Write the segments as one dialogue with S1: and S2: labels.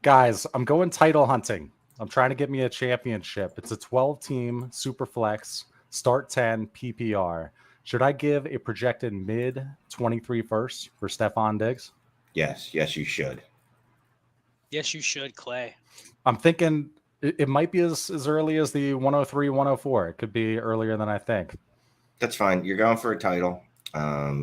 S1: Guys, I'm going title hunting. I'm trying to get me a championship. It's a 12-team super flex, start 10 PPR. Should I give a projected mid 23 first for Stephon Diggs?
S2: Yes, you should.
S3: Yes, you should, Clay.
S1: I'm thinking it might be as early as the 103, 104. It could be earlier than I think.
S2: That's fine. You're going for a title.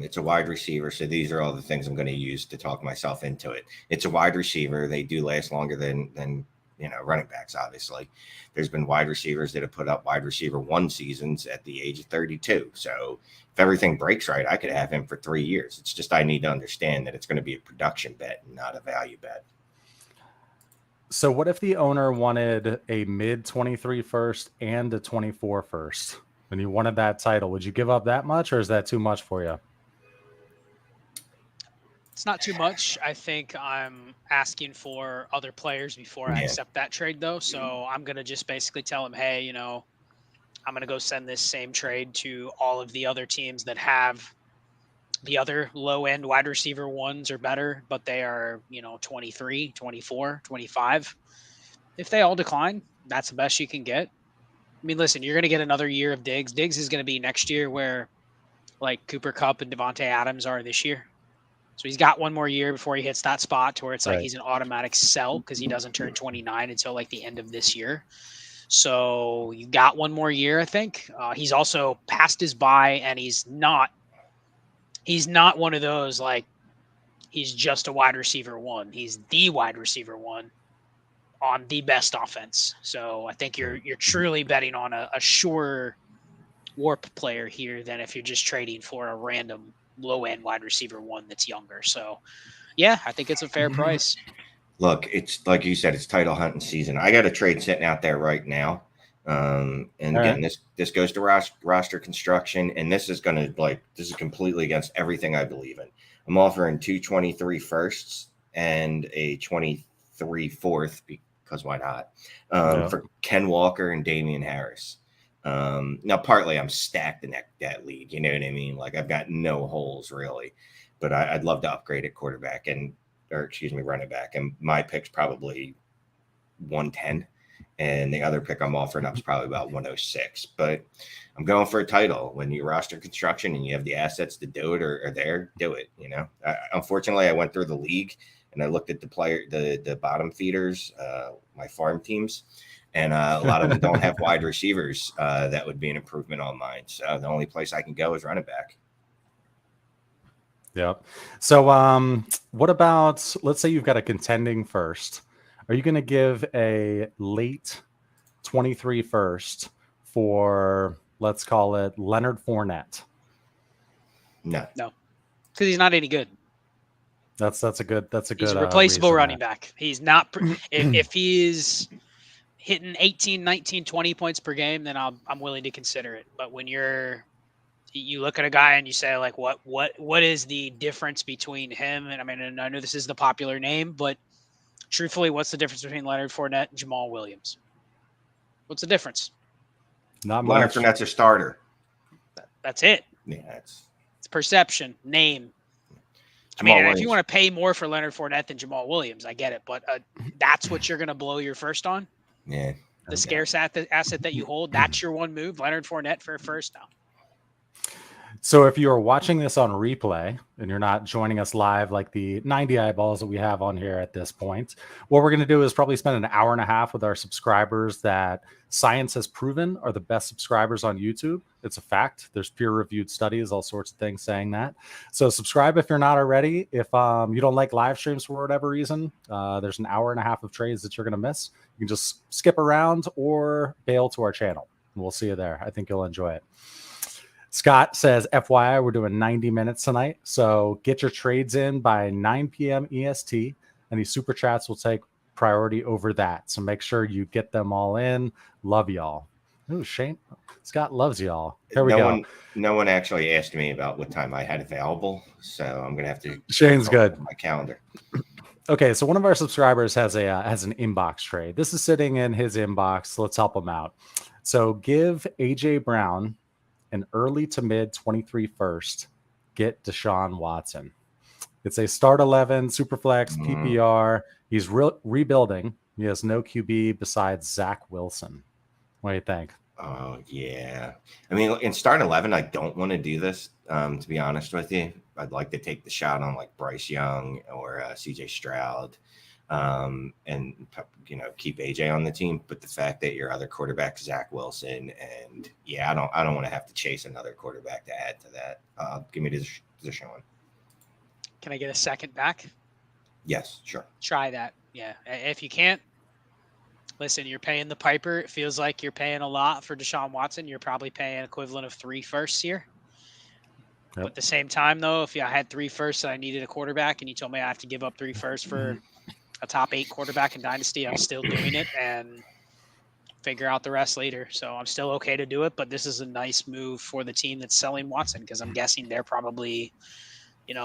S2: It's a wide receiver, so these are all the things I'm going to use to talk myself into it. It's a wide receiver. They do last longer than running backs. Obviously, there's been wide receivers that have put up wide receiver 1 seasons at the age of 32. So if everything breaks right, I could have him for 3 years. It's just I need to understand that it's going to be a production bet and not a value bet.
S1: So what if the owner wanted a mid 23 first and a 24 first? And you wanted that title, would you give up that much, or is that too much for you?
S3: It's not too much. I think I'm asking for other players before I accept that trade, though. So I'm going to just basically tell him, hey, I'm going to go send this same trade to all of the other teams that have the other low-end wide receiver ones or better, but they are, 23, 24, 25. If they all decline, that's the best you can get. I mean, listen, you're going to get another year of Diggs. Diggs is going to be next year where, like, Cooper Kupp and Devontae Adams are this year. So he's got one more year before he hits that spot to where it's like he's an automatic sell because he doesn't turn 29 until, like, the end of this year. So you got one more year, I think. He's also past his bye, and he's not one of those, like, he's just a wide receiver 1. He's the wide receiver 1. On the best offense. So I think you're truly betting on a sure warp player here than if you're just trading for a random low-end wide receiver 1 that's younger. So, yeah, I think it's a fair price.
S2: Look, it's like you said, it's title hunting season. I got a trade sitting out there right now. Again, this goes to roster construction, and this is completely against everything I believe in. I'm offering 2 23 firsts and a 23 fourth because why not? For Ken Walker and Damian Harris. Now, partly I'm stacked in that league. You know what I mean? Like, I've got no holes really, but I'd love to upgrade at running back. And my pick's probably 110, and the other pick I'm offering up is probably about 106. But I'm going for a title. When you roster construction and you have the assets to do it or there, do it. Unfortunately, I went through the league and I looked at the bottom feeders, my farm teams, and a lot of them don't have wide receivers. That would be an improvement on mine. So the only place I can go is running back.
S1: Yeah. So what about, let's say you've got a contending first. Are you going to give a late 23 first for, let's call it, Leonard Fournette?
S2: No.
S3: Because he's not any good.
S1: That's a good.
S3: He's a replaceable running back. He's not. If he's hitting 18, 19, 20 points per game, then I'm willing to consider it. But when you look at a guy and you say, like, what is the difference between him and I know this is the popular name, but truthfully, what's the difference between Leonard Fournette and Jamal Williams? What's the difference?
S1: Not much.
S2: Leonard Fournette's a starter.
S3: That's it.
S2: Yeah,
S3: it's perception, name. If you want to pay more for Leonard Fournette than Jamal Williams, I get it. But that's what you're going to blow your first on?
S2: Yeah.
S3: The scarce asset that you hold, that's your one move, Leonard Fournette for a first down.
S1: So if you are watching this on replay and you're not joining us live like the 90 eyeballs that we have on here at this point, what we're going to do is probably spend an hour and a half with our subscribers that science has proven are the best subscribers on YouTube. It's a fact. There's peer-reviewed studies, all sorts of things saying that. So subscribe if you're not already. If you don't like live streams for whatever reason, there's an hour and a half of trades that you're going to miss. You can just skip around or bail to our channel. We'll see you there. I think you'll enjoy it. Scott says, FYI, we're doing 90 minutes tonight. So get your trades in by 9 p.m. EST. Any super chats will take priority over that. So make sure you get them all in. Love y'all. Ooh, Shane. Scott loves y'all. Here we go.
S2: No one actually asked me about what time I had available. So I'm going to have to.
S1: Shane's good.
S2: My calendar.
S1: Okay, so one of our subscribers has an inbox trade. This is sitting in his inbox. Let's help him out. So give AJ Brown an early to mid 23 first. Get Deshaun Watson. It's a start 11, Superflex,
S2: Mm,
S1: PPR. He's rebuilding. He has no QB besides Zach Wilson. What do you think?
S2: oh yeah. I mean, in start 11, I don't want to do this. To be honest with you, I'd like to take the shot on like Bryce Young or CJ Stroud, and keep AJ on the team. But the fact that your other quarterback Zach Wilson, and yeah, I don't want to have to chase another quarterback to add to that. Give me the position one.
S3: Can I get a second back?
S2: Yes, sure.
S3: Try that. Yeah. If you can't, listen, you're paying the piper. It feels like you're paying a lot for Deshaun Watson. You're probably paying equivalent of 3 firsts here. Yep. But at the same time, though, if I had 3 firsts and I needed a quarterback and you told me I have to give up 3 firsts for a top 8 quarterback in Dynasty, I'm still doing it and figure out the rest later. So I'm still okay to do it. But this is a nice move for the team that's selling Watson, because I'm guessing they're probably –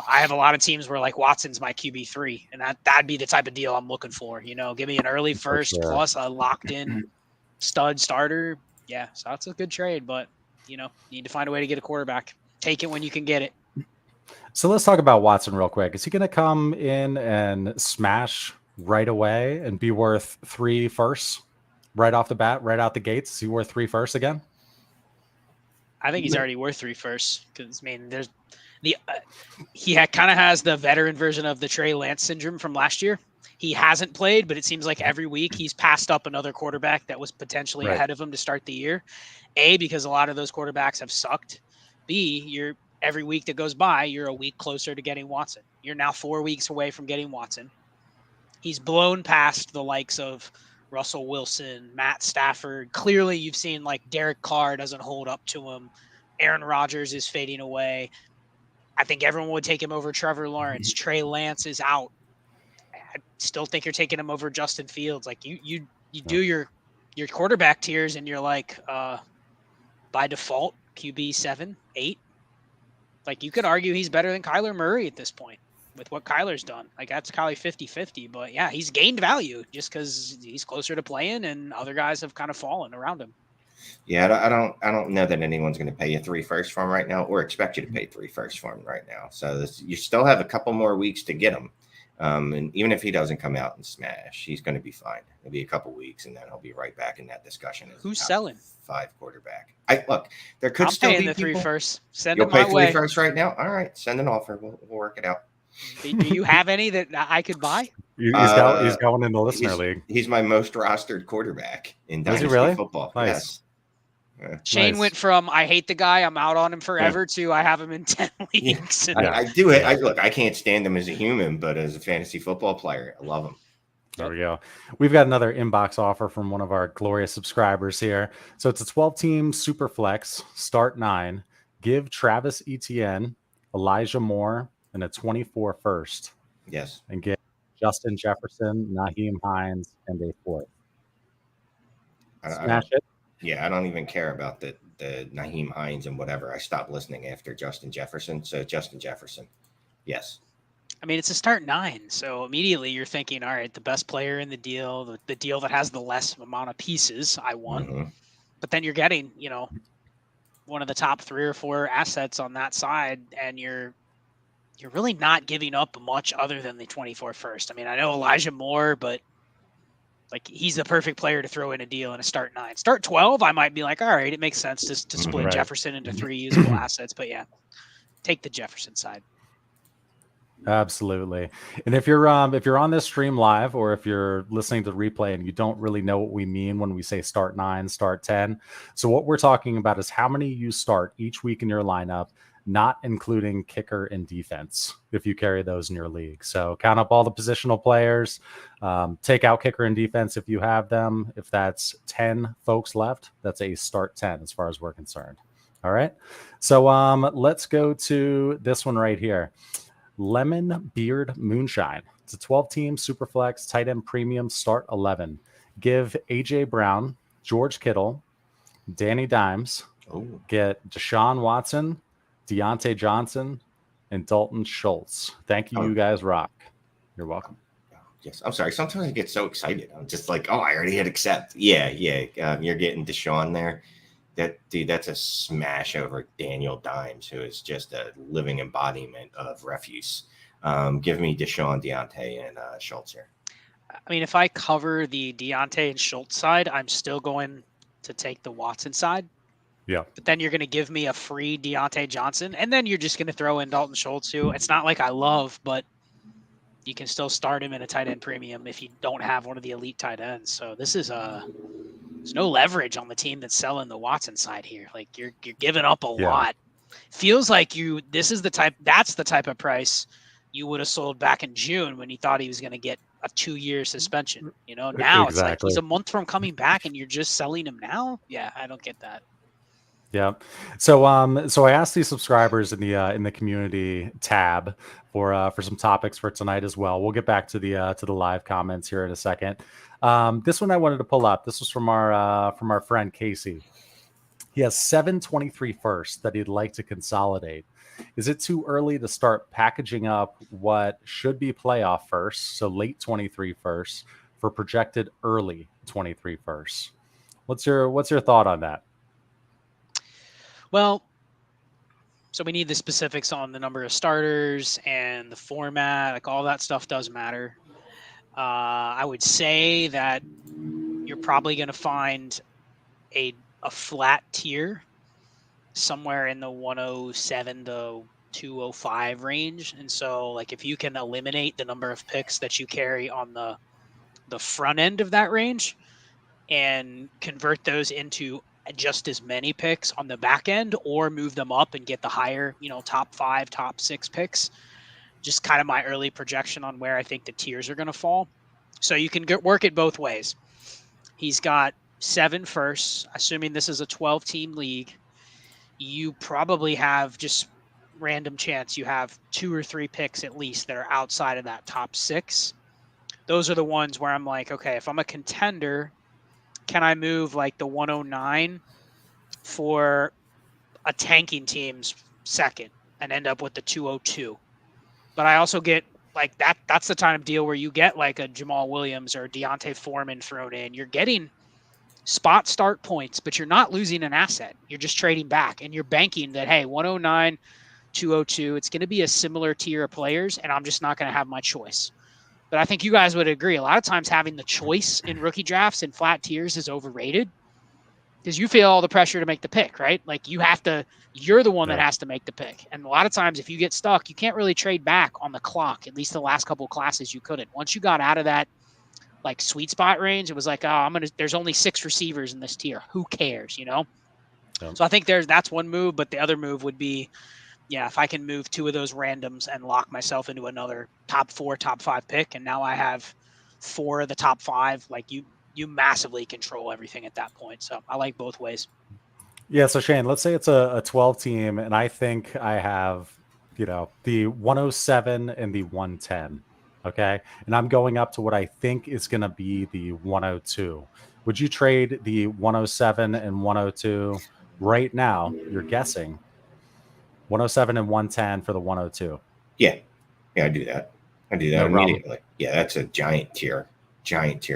S3: I have a lot of teams where like Watson's my QB3, and that'd be the type of deal I'm looking for. Give me an early first plus a locked in stud starter. Yeah, so that's a good trade, but need to find a way to get a quarterback. Take it when you can get it.
S1: So let's talk about Watson real quick. Is he going to come in and smash right away and be worth 3 firsts right off the bat, right out the gates? Is he worth 3 firsts again?
S3: I think he's already worth 3 firsts, because there's he kind of has the veteran version of the Trey Lance syndrome from last year. He hasn't played, but it seems like every week he's passed up another quarterback that was potentially ahead of him to start the year. A, because a lot of those quarterbacks have sucked. B, every week that goes by, you're a week closer to getting Watson. You're now 4 weeks away from getting Watson. He's blown past the likes of Russell Wilson, Matt Stafford. Clearly, you've seen like Derek Carr doesn't hold up to him. Aaron Rodgers is fading away. I think everyone would take him over Trevor Lawrence. Trey Lance is out. I still think you're taking him over Justin Fields. Like you do your quarterback tiers, and you're like, by default, QB 7, 8. Like you could argue he's better than Kyler Murray at this point with what Kyler's done. Like that's probably 50-50, but yeah, he's gained value just because he's closer to playing and other guys have kind of fallen around him.
S2: Yeah, I don't know that anyone's going to pay you 3 firsts for him right now, or expect you to pay 3 firsts for him right now. So you still have a couple more weeks to get him, and even if he doesn't come out and smash, he's going to be fine. It'll be a couple weeks, and then he'll be right back in that discussion.
S3: Who's selling
S2: 5 quarterback? There could
S3: I'm
S2: still
S3: paying
S2: be
S3: the 3
S2: people.
S3: firsts. Send
S2: You'll
S3: them my
S2: pay 3
S3: way.
S2: firsts right now. All right, send an offer. We'll work it out.
S3: Do you have any that I could buy?
S1: He's going in the listener league.
S2: He's my most rostered quarterback in Dynasty football.
S1: Nice.
S2: Yes.
S3: Shane went from I hate the guy, I'm out on him forever to I have him in 10 leagues.
S2: Yeah. I do it. Look, I can't stand him as a human, but as a fantasy football player, I love him.
S1: There we go. We've got another inbox offer from one of our glorious subscribers here. So it's a 12-team super flex, start 9. Give Travis Etienne, Elijah Moore, and a 24 first.
S2: Yes.
S1: And get Justin Jefferson, Naheem Hines, and a 4th. Smash it.
S2: Yeah, I don't even care about the Naheem Hines and whatever. I stopped listening after Justin Jefferson. So Justin Jefferson. Yes.
S3: I mean, it's a start 9. So immediately you're thinking, all right, the best player in the deal, the deal that has the less amount of pieces I want. Mm-hmm. But then you're getting, one of the top 3 or 4 assets on that side, and you're really not giving up much other than the 24 first. I mean, I know Elijah Moore, but like he's the perfect player to throw in a deal in a start 9. Start 12, I might be like, all right, it makes sense to split Jefferson into 3 usable assets. But yeah, take the Jefferson side.
S1: Absolutely. And if you're on this stream live, or if you're listening to the replay and you don't really know what we mean when we say start 9, start 10. So what we're talking about is how many you start each week in your lineup, not including kicker and defense, if you carry those in your league. So count up all the positional players, take out kicker and defense if you have them. If that's 10 folks left, that's a start 10 as far as we're concerned. All right. So let's go to this one right here. Lemon Beard Moonshine. It's a 12-team Superflex tight end premium start 11. Give AJ Brown, George Kittle, Danny Dimes, get Deshaun Watson, Deontay Johnson, and Dalton Schultz. Thank you. You guys rock. You're welcome.
S2: Yes, I'm sorry. Sometimes I get so excited. I'm just like, I already hit accept. Yeah. You're getting Deshaun there. That's a smash over Daniel Dimes, who is just a living embodiment of refuse. Give me Deshaun, Deontay, and Schultz here.
S3: I mean, if I cover the Deontay and Schultz side, I'm still going to take the Watson side.
S1: Yeah.
S3: But then you're going to give me a free Deontay Johnson, and then you're just going to throw in Dalton Schultz, who it's not like I love, but you can still start him in a tight end premium if you don't have one of the elite tight ends. So this is there's no leverage on the team that's selling the Watson side here. Like you're giving up a lot. Feels like that's the type of price you would have sold back in June when you thought he was going to get a 2-year suspension. Now It's like he's a month from coming back and you're just selling him now. Yeah, I don't get that.
S1: Yeah. So I asked these subscribers in the community tab for some topics for tonight as well. We'll get back to the live comments here in a second. This one I wanted to pull up. This was from our friend Casey. He has 723 firsts that he'd like to consolidate. Is it too early to start packaging up what should be playoff firsts, so late 23 firsts, for projected early 23 firsts? What's your thought on that?
S3: Well, so we need the specifics on the number of starters and the format. Like all that stuff does matter. I would say that you're probably going to find a flat tier somewhere in the 107 to 205 range. And so like if you can eliminate the number of picks that you carry on the front end of that range and convert those into just as many picks on the back end, or move them up and get the higher, top 5, top 6 picks. Just kind of my early projection on where I think the tiers are going to fall. So you can work it both ways. He's got 7 firsts, assuming this is a 12-team league. You probably have just random chance. You have 2 or 3 picks at least that are outside of that top 6. Those are the ones where I'm like, okay, if I'm a contender, can I move like the 109 for a tanking team's second and end up with the 202? But I also get like that's the kind of deal where you get like a Jamal Williams or Deontay Foreman thrown in. You're getting spot start points, but you're not losing an asset. You're just trading back and you're banking that, hey, 109, 202, it's going to be a similar tier of players, and I'm just not going to have my choice. But I think you guys would agree. A lot of times having the choice in rookie drafts and flat tiers is overrated because you feel all the pressure to make the pick, right? Like you're the one that has to make the pick. And a lot of times if you get stuck, you can't really trade back on the clock. At least the last couple of classes you couldn't. Once you got out of that like sweet spot range, it was like, there's only 6 receivers in this tier. Who cares, So I think that's one move, but the other move would be, if I can move 2 of those randoms and lock myself into another top 4, top 5 pick, and now I have 4 of the top 5, like you massively control everything at that point. So I like both ways.
S1: Yeah. So Shane, let's say it's a 12 team, and I think I have, the 107 and the 110. Okay. And I'm going up to what I think is going to be the 102. Would you trade the 107 and 102 right now? You're guessing 107 and 110 for the 102.
S2: Yeah, I do that. I do that
S1: No
S2: immediately.
S1: problem.
S2: Yeah, that's a giant tier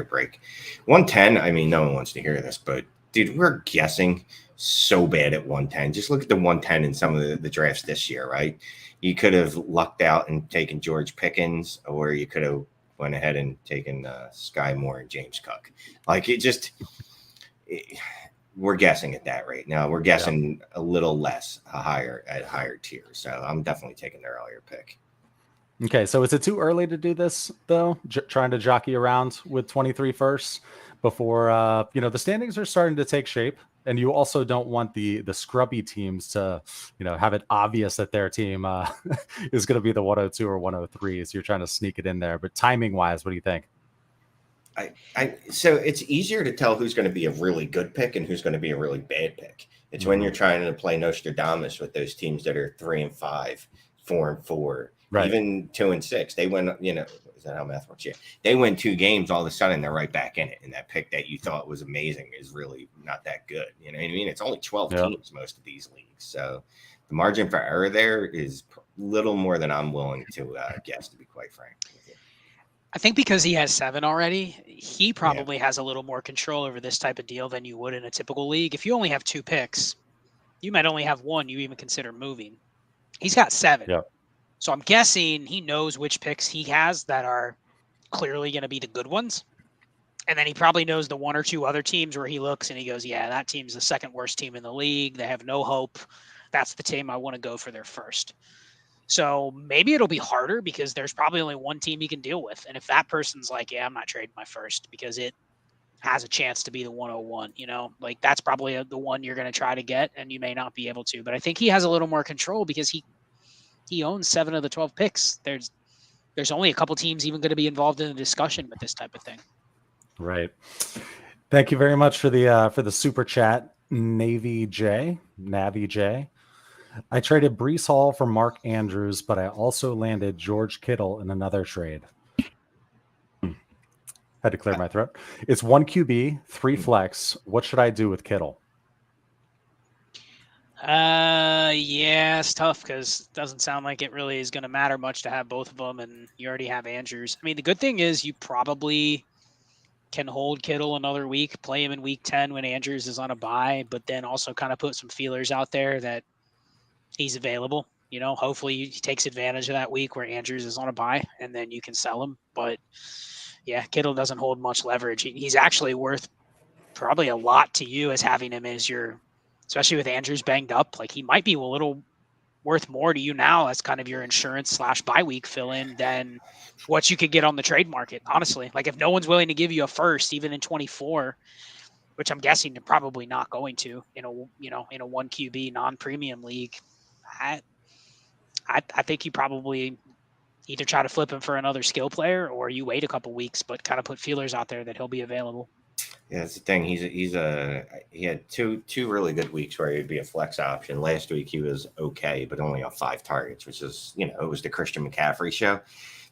S2: break. 110, I mean, no one wants to hear this, but dude, we're guessing so bad at 110. Just look at the 110 in some of the drafts this year, right? You could have lucked out and taken George Pickens, or you could have went ahead and taken Sky Moore and James Cook. Like we're guessing at that rate. Now we're guessing a little less, at higher tier. So I'm definitely taking the earlier pick.
S1: Okay, so is it too early to do this though? Trying to jockey around with 23 firsts before the standings are starting to take shape, and you also don't want the scrubby teams to have it obvious that their team is going to be the 102 or 103. So you're trying to sneak it in there. But timing wise, what do you think?
S2: So it's easier to tell who's going to be a really good pick and who's going to be a really bad pick. It's when you're trying to play Nostradamus with those teams that are 3-5, 4-4, right. Even 2-6. They win, is that how math works? Yeah. They win 2 games, all of a sudden they're right back in it. And that pick that you thought was amazing is really not that good. You know what I mean? It's only 12 teams, most of these leagues. So the margin for error there is little more than I'm willing to guess, to be quite frank.
S3: I think because he has 7 already, he probably has a little more control over this type of deal than you would in a typical league. If you only have 2 picks, you might only have 1 you even consider moving. He's got 7.
S1: Yeah.
S3: So I'm guessing he knows which picks he has that are clearly going to be the good ones. And then he probably knows the one or two other teams where he looks and he goes, yeah, that team's the second worst team in the league. They have no hope. That's the team I want to go for their first. So maybe it'll be harder because there's probably only one team he can deal with. And if that person's like, yeah, I'm not trading my first because it has a chance to be the 101, like that's probably the one you're going to try to get and you may not be able to. But I think he has a little more control because he owns 7 of the 12 picks. There's only a couple teams even going to be involved in the discussion with this type of thing.
S1: Right. Thank you very much for the super chat, Navy J. I traded Brees Hall for Mark Andrews, but I also landed George Kittle in another trade. Had to clear my throat. It's 1 QB, 3 flex. What should I do with Kittle?
S3: Yeah, it's tough because it doesn't sound like it really is going to matter much to have both of them, and you already have Andrews. I mean, the good thing is you probably can hold Kittle another week, play him in week 10 when Andrews is on a bye, but then also kind of put some feelers out there that he's available. Hopefully he takes advantage of that week where Andrews is on a bye, and then you can sell him. But yeah, Kittle doesn't hold much leverage. He's actually worth probably a lot to you as having him as your, especially with Andrews banged up. Like he might be a little worth more to you now as kind of your insurance / bye week fill in than what you could get on the trade market. Honestly, like if no one's willing to give you a first, even in 24, which I'm guessing they're probably not going to in a 1 QB non-premium league, I think you probably either try to flip him for another skill player or you wait a couple weeks, but kind of put feelers out there that he'll be available.
S2: Yeah, that's the thing. He had two really good weeks where he'd be a flex option. Last week he was okay, but only on 5 targets, which is it was the Christian McCaffrey show,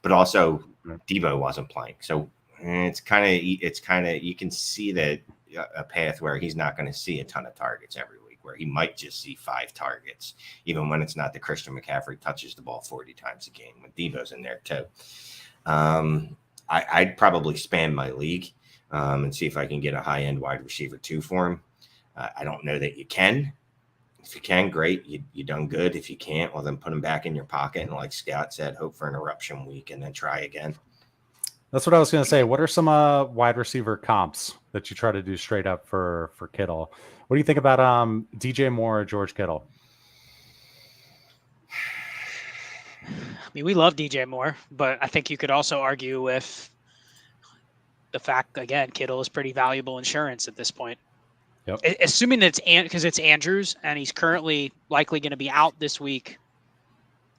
S2: but also Debo wasn't playing. So it's kind of you can see that a path where he's not going to see a ton of targets every week, where he might just see 5 targets, even when it's not the Christian McCaffrey touches the ball 40 times a game when Debo's in there too. I'd probably span my league. And see if I can get a high-end wide receiver 2 for him. I don't know that you can. If you can, great. You done good. If you can't, well, then put him back in your pocket. And like Scott said, hope for an eruption week and then try again.
S1: That's what I was going to say. What are some wide receiver comps that you try to do straight up for Kittle? What do you think about DJ Moore or George Kittle?
S3: I mean, we love DJ Moore, but I think you could also argue with the fact, again, Kittle is pretty valuable insurance at this point.
S1: Yep.
S3: Assuming that because it's Andrews and he's currently likely going to be out this week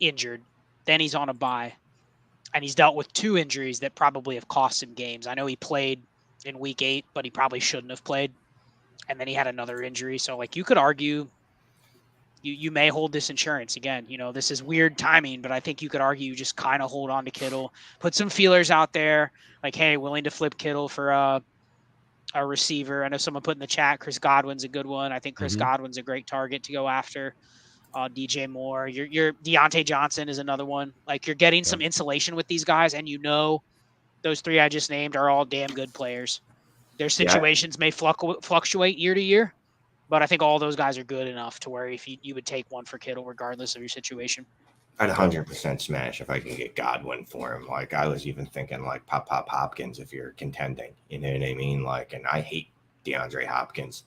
S3: injured, then he's on a bye and he's dealt with 2 injuries that probably have cost him games. I know he played in week 8, but he probably shouldn't have played. And then he had another injury. So like you could argue you may hold this insurance again. This is weird timing, but I think you could argue you just kind of hold on to Kittle, put some feelers out there like, hey, willing to flip Kittle for a receiver. I know someone put in the chat, Chris Godwin's a good one. I think Chris Godwin's a great target to go after. DJ Moore, your Deontay Johnson is another one. Like you're getting some insulation with these guys, and those 3 I just named are all damn good players. Their situations may fluctuate year to year, but I think all those guys are good enough to where if you would take one for Kittle regardless of your situation.
S2: I'd 100% smash if I can get Godwin for him. Like I was even thinking like Pop Hopkins if you're contending. You know what I mean? Like, and I hate DeAndre Hopkins,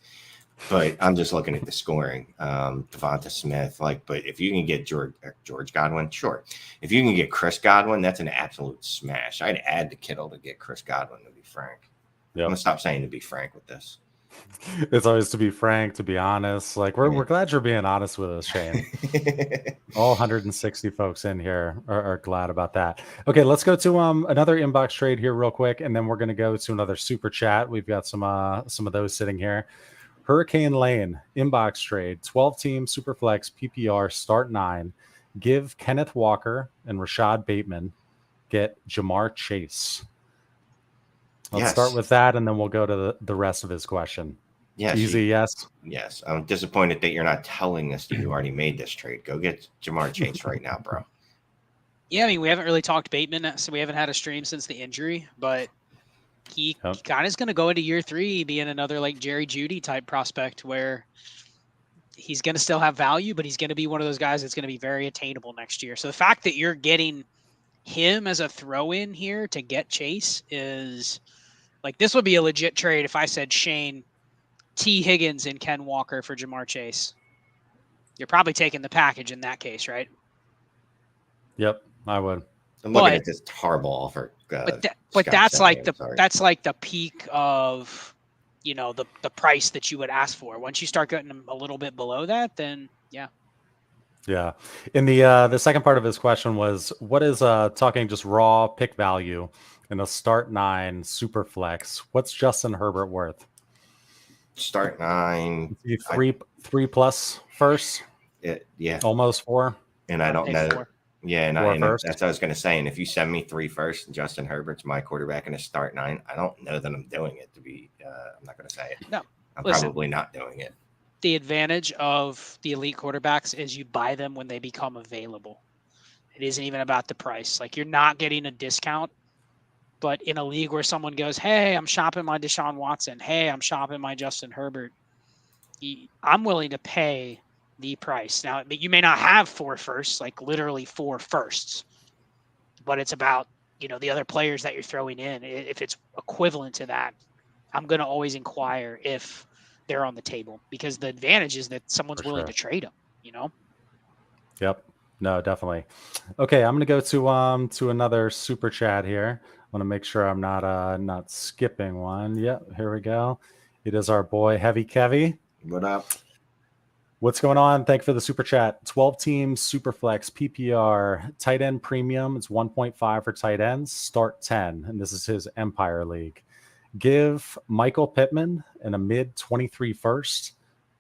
S2: but I'm just looking at the scoring. Devonta Smith, but if you can get George Godwin, sure. If you can get Chris Godwin, that's an absolute smash. I'd add to Kittle to get Chris Godwin, to be frank. Yep. I'm gonna stop saying to be frank with this.
S1: It's always to be frank, to be honest. Like we're glad you're being honest with us, Shane. All 160 folks in here are glad about that. Okay, let's go to another inbox trade here real quick, and then we're gonna go to another super chat. We've got some of those sitting here. Hurricane Lane inbox trade, 12-team Superflex PPR start 9. Give Kenneth Walker and Rashad Bateman. Get Jamar Chase. Let's start with that, and then we'll go to the rest of his question.
S2: Yes.
S1: Easy, yes?
S2: Yes. I'm disappointed that you're not telling us that you already made this trade. Go get Jamar Chase right now, bro.
S3: Yeah, I mean, we haven't really talked Bateman, so we haven't had a stream since the injury, but he kind of is going to go into year 3 being another like Jerry Jeudy type prospect where he's going to still have value, but he's going to be one of those guys that's going to be very attainable next year. So the fact that you're getting him as a throw-in here to get Chase is like, this would be a legit trade if I said Shane, T. Higgins, and Ken Walker for Jamar Chase. You're probably taking the package in that case, right?
S1: Yep, I would.
S2: I'm looking at this horrible offer.
S3: But that's like the peak of, you know, the price that you would ask for. Once you start getting them a little bit below that, then yeah.
S1: Yeah. In the second part of his question was, what is talking just raw pick value in a start 9 super flex? What's Justin Herbert worth?
S2: Start 9.
S1: Three plus first.
S2: Yeah.
S1: Almost 4.
S2: And I don't know.
S3: 4.
S2: Yeah, and that's what I was going to say. And if you send me 3 first, and Justin Herbert's my quarterback in a start 9, I don't know that I'm doing it. I'm not going to say it.
S3: No,
S2: I'm probably not doing it.
S3: The advantage of the elite quarterbacks is you buy them when they become available. It isn't even about the price. Like, you're not getting a discount, but in a league where someone goes, hey, I'm shopping my Deshaun Watson. Hey, I'm shopping my Justin Herbert. I'm willing to pay the price. Now, you may not have 4 firsts, like literally 4 firsts, but it's about, you know, the other players that you're throwing in. If it's equivalent to that, I'm going to always inquire if they're on the table, because the advantage is that someone's willing to trade them, you know?
S1: Yep. No, definitely. Okay. I'm going to go to another super chat here. I want to make sure I'm not skipping one. Yep. Here we go. It is our boy Heavy Kevy.
S2: What up?
S1: What's going on? Thank you for the super chat. 12 teams, super flex, PPR, tight end premium. It's 1.5 for tight ends. Start 10. And this is his Empire League. Give Michael Pittman and a mid 23 first.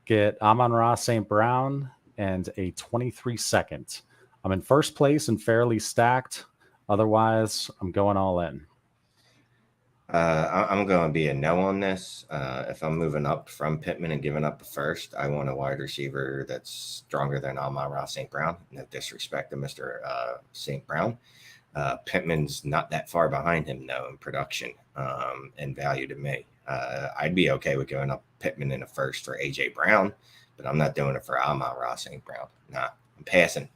S1: Get Amon-Ra St. Brown and a 23 second. I'm in first place and fairly stacked. Otherwise, I'm going all in.
S2: I'm going to be a no on this. If I'm moving up from Pittman and giving up a first, I want a wide receiver that's stronger than Amon-Ra St. Brown. No disrespect to Mr. St. Brown. Pittman's not that far behind him, though, in production and value to me. I'd be okay with going up Pittman in a first for A.J. Brown, but I'm not doing it for Amon-Ra St. Brown. Nah, I'm passing.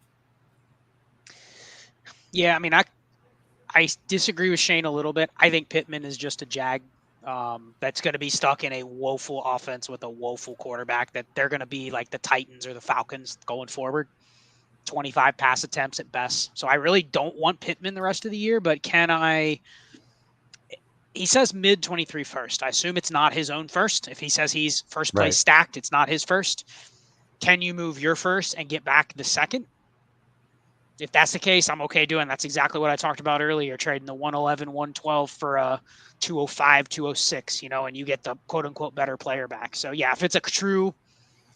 S3: Yeah, I mean, I disagree with Shane a little bit. I think Pittman is just a jag that's going to be stuck in a woeful offense with a woeful quarterback, that they're going to be like the Titans or the Falcons going forward. 25 pass attempts at best. So I really don't want Pittman the rest of the year, but he says mid 23 first. I assume it's not his own first. If he says he's first place stacked, it's not his first. Can you move your first and get back the second? If that's the case, I'm okay doing. That's exactly what I talked about earlier, trading the 111, 112 for a 205, 206, you know, and you get the quote unquote better player back. So yeah, if it's a true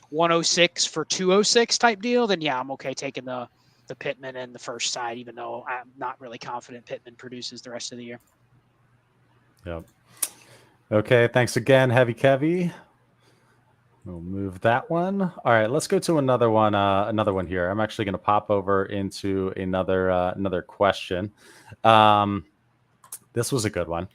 S3: 106 for 206 type deal, then yeah, I'm okay taking the Pittman and the first side, even though I'm not really confident Pittman produces the rest of the year.
S1: Yep. Okay. Thanks again, Heavy Kevy. We'll move that one. All right, let's go to another one. Another one here. I'm actually going to pop over into another question. This was a good one.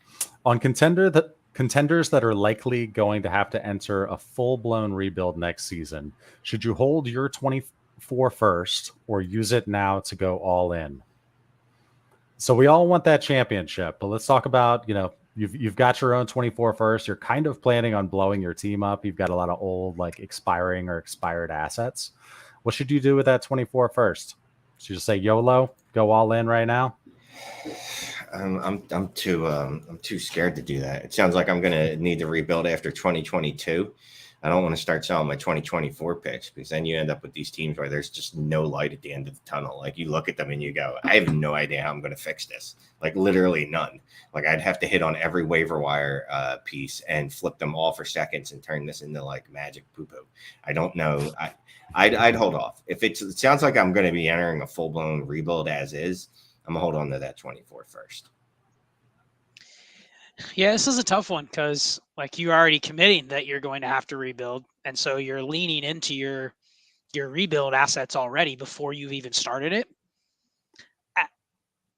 S1: On contenders that are likely going to have to enter a full-blown rebuild next season, should you hold your 24 first or use it now to go all in? So we all want that championship, but let's talk about, you know, you've got your own 24 first. You're kind of planning on blowing your team up. You've got a lot of old, like expiring or expired assets. What should you do with that 24 first? Should you just say YOLO, go all in right now?
S2: I'm too scared to do that. It sounds like I'm going to need to rebuild after 2022. I don't want to start selling my 2024 picks, because then you end up with these teams where there's just no light at the end of the tunnel. Like, you look at them and you go, I have no idea how I'm going to fix this. Like, literally none. Like, I'd have to hit on every waiver wire piece and flip them all for seconds and turn this into like magic poo-poo. I don't know. I'd hold off. If it sounds like I'm going to be entering a full-blown rebuild as is, I'm going to hold on to that 24 first.
S3: Yeah, this is a tough one, because like, you're already committing that you're going to have to rebuild. And so you're leaning into your rebuild assets already before you've even started it.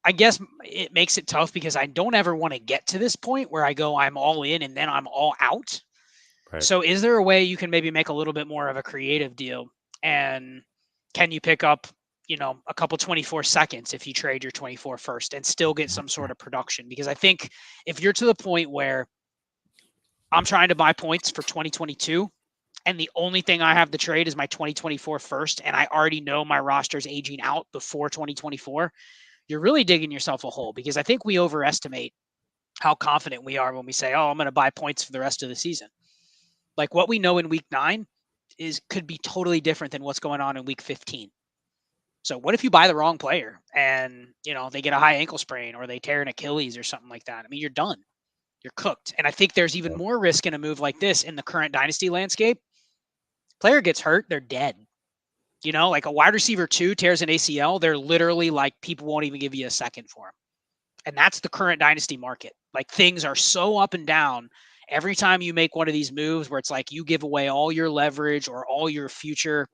S3: I guess it makes it tough, because I don't ever want to get to this point where I go, I'm all in and then I'm all out.
S1: Right.
S3: So is there a way you can maybe make a little bit more of a creative deal? And can you pick up, a couple 24 seconds if you trade your 24 first and still get some sort of production? Because I think if you're to the point where I'm trying to buy points for 2022 and the only thing I have to trade is my 2024 first, and I already know my roster's aging out before 2024, you're really digging yourself a hole, because I think we overestimate how confident we are when we say, oh, I'm going to buy points for the rest of the season. Like what we know in week 9 could be totally different than what's going on in week 15. So what if you buy the wrong player and, they get a high ankle sprain or they tear an Achilles or something like that? I mean, you're done. You're cooked. And I think there's even more risk in a move like this in the current dynasty landscape. Player gets hurt, they're dead. Like a wide receiver 2 tears an ACL, they're literally like, people won't even give you a second for him. And that's the current dynasty market. Like things are so up and down. Every time you make one of these moves where it's like you give away all your leverage or all your future,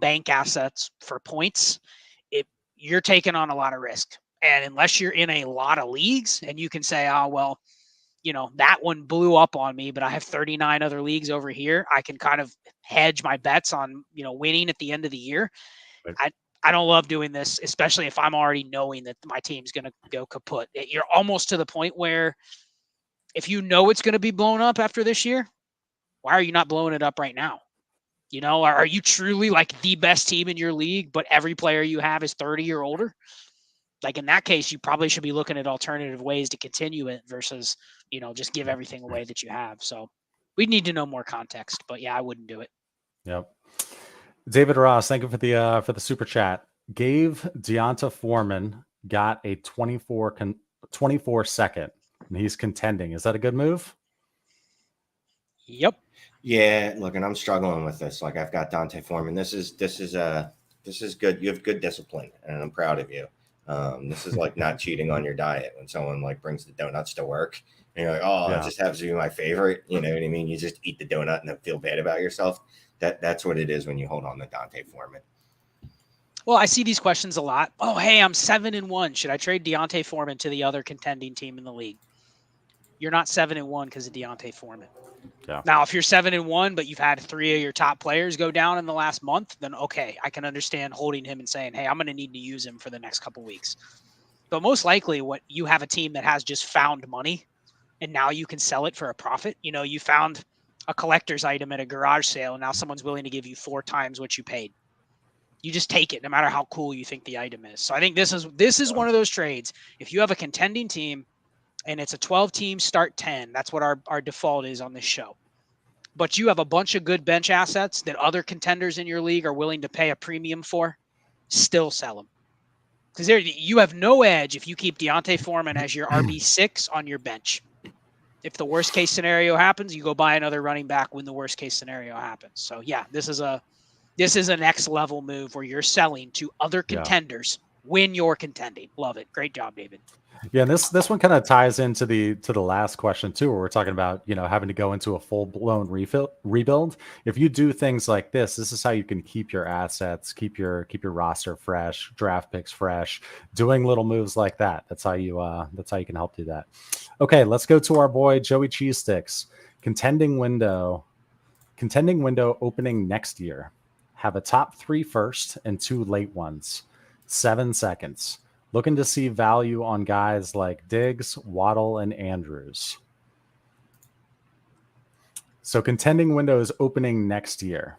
S3: bank assets for points, you're taking on a lot of risk. And unless you're in a lot of leagues and you can say, oh, well, that one blew up on me, but I have 39 other leagues over here, I can kind of hedge my bets on, winning at the end of the year.
S1: Right.
S3: I don't love doing this, especially if I'm already knowing that my team's going to go kaput. You're almost to the point where if you know it's going to be blown up after this year, why are you not blowing it up right now? Are you truly like the best team in your league, but every player you have is 30 or older? Like in that case, you probably should be looking at alternative ways to continue it versus, just give everything away that you have. So we'd need to know more context, but yeah, I wouldn't do it.
S1: Yep. David Ross, thank you for the super chat. Gave Deonta Foreman got a 24 second, and he's contending. Is that a good move?
S3: Yep.
S2: Yeah, look, and I'm struggling with this. Like I've got Dante Foreman. This is good. You have good discipline, and I'm proud of you. This is like not cheating on your diet when someone like brings the donuts to work and you're like, oh, yeah, it just happens to be my favorite. You know what I mean? You just eat the donut and then feel bad about yourself. That's what it is when you hold on to Dante Foreman.
S3: Well, I see these questions a lot. Oh, hey, I'm 7-1. Should I trade Deonta Foreman to the other contending team in the league? You're not 7-1 because of Deonta Foreman. Yeah. Now, if you're 7-1, but you've had 3 of your top players go down in the last month, then okay, I can understand holding him and saying, hey, I'm going to need to use him for the next couple weeks. But most likely what you have a team that has just found money and now you can sell it for a profit. You found a collector's item at a garage sale and now someone's willing to give you 4 times what you paid. You just take it no matter how cool you think the item is. So I think this is one of those trades. If you have a contending team and it's a 12-team start 10, that's what our default is on this show. But you have a bunch of good bench assets that other contenders in your league are willing to pay a premium for, still sell them. Because you have no edge if you keep Deonta Foreman as your RB6 on your bench. If the worst case scenario happens, you go buy another running back when the worst case scenario happens. So yeah, this is a next level move where you're selling to other contenders when you're contending. Love it. Great job, David.
S1: Yeah, and this one kind of ties into the last question too, where we're talking about having to go into a full blown rebuild. If you do things like this is how you can keep your assets, keep your roster fresh, draft picks fresh, doing little moves like that. That's how you can help do that. Okay, let's go to our boy Joey Cheese Sticks. Contending window opening next year. Have a top 3 first and 2 late ones. 7 seconds. Looking to see value on guys like Diggs, Waddle, and Andrews. So contending window is opening next year.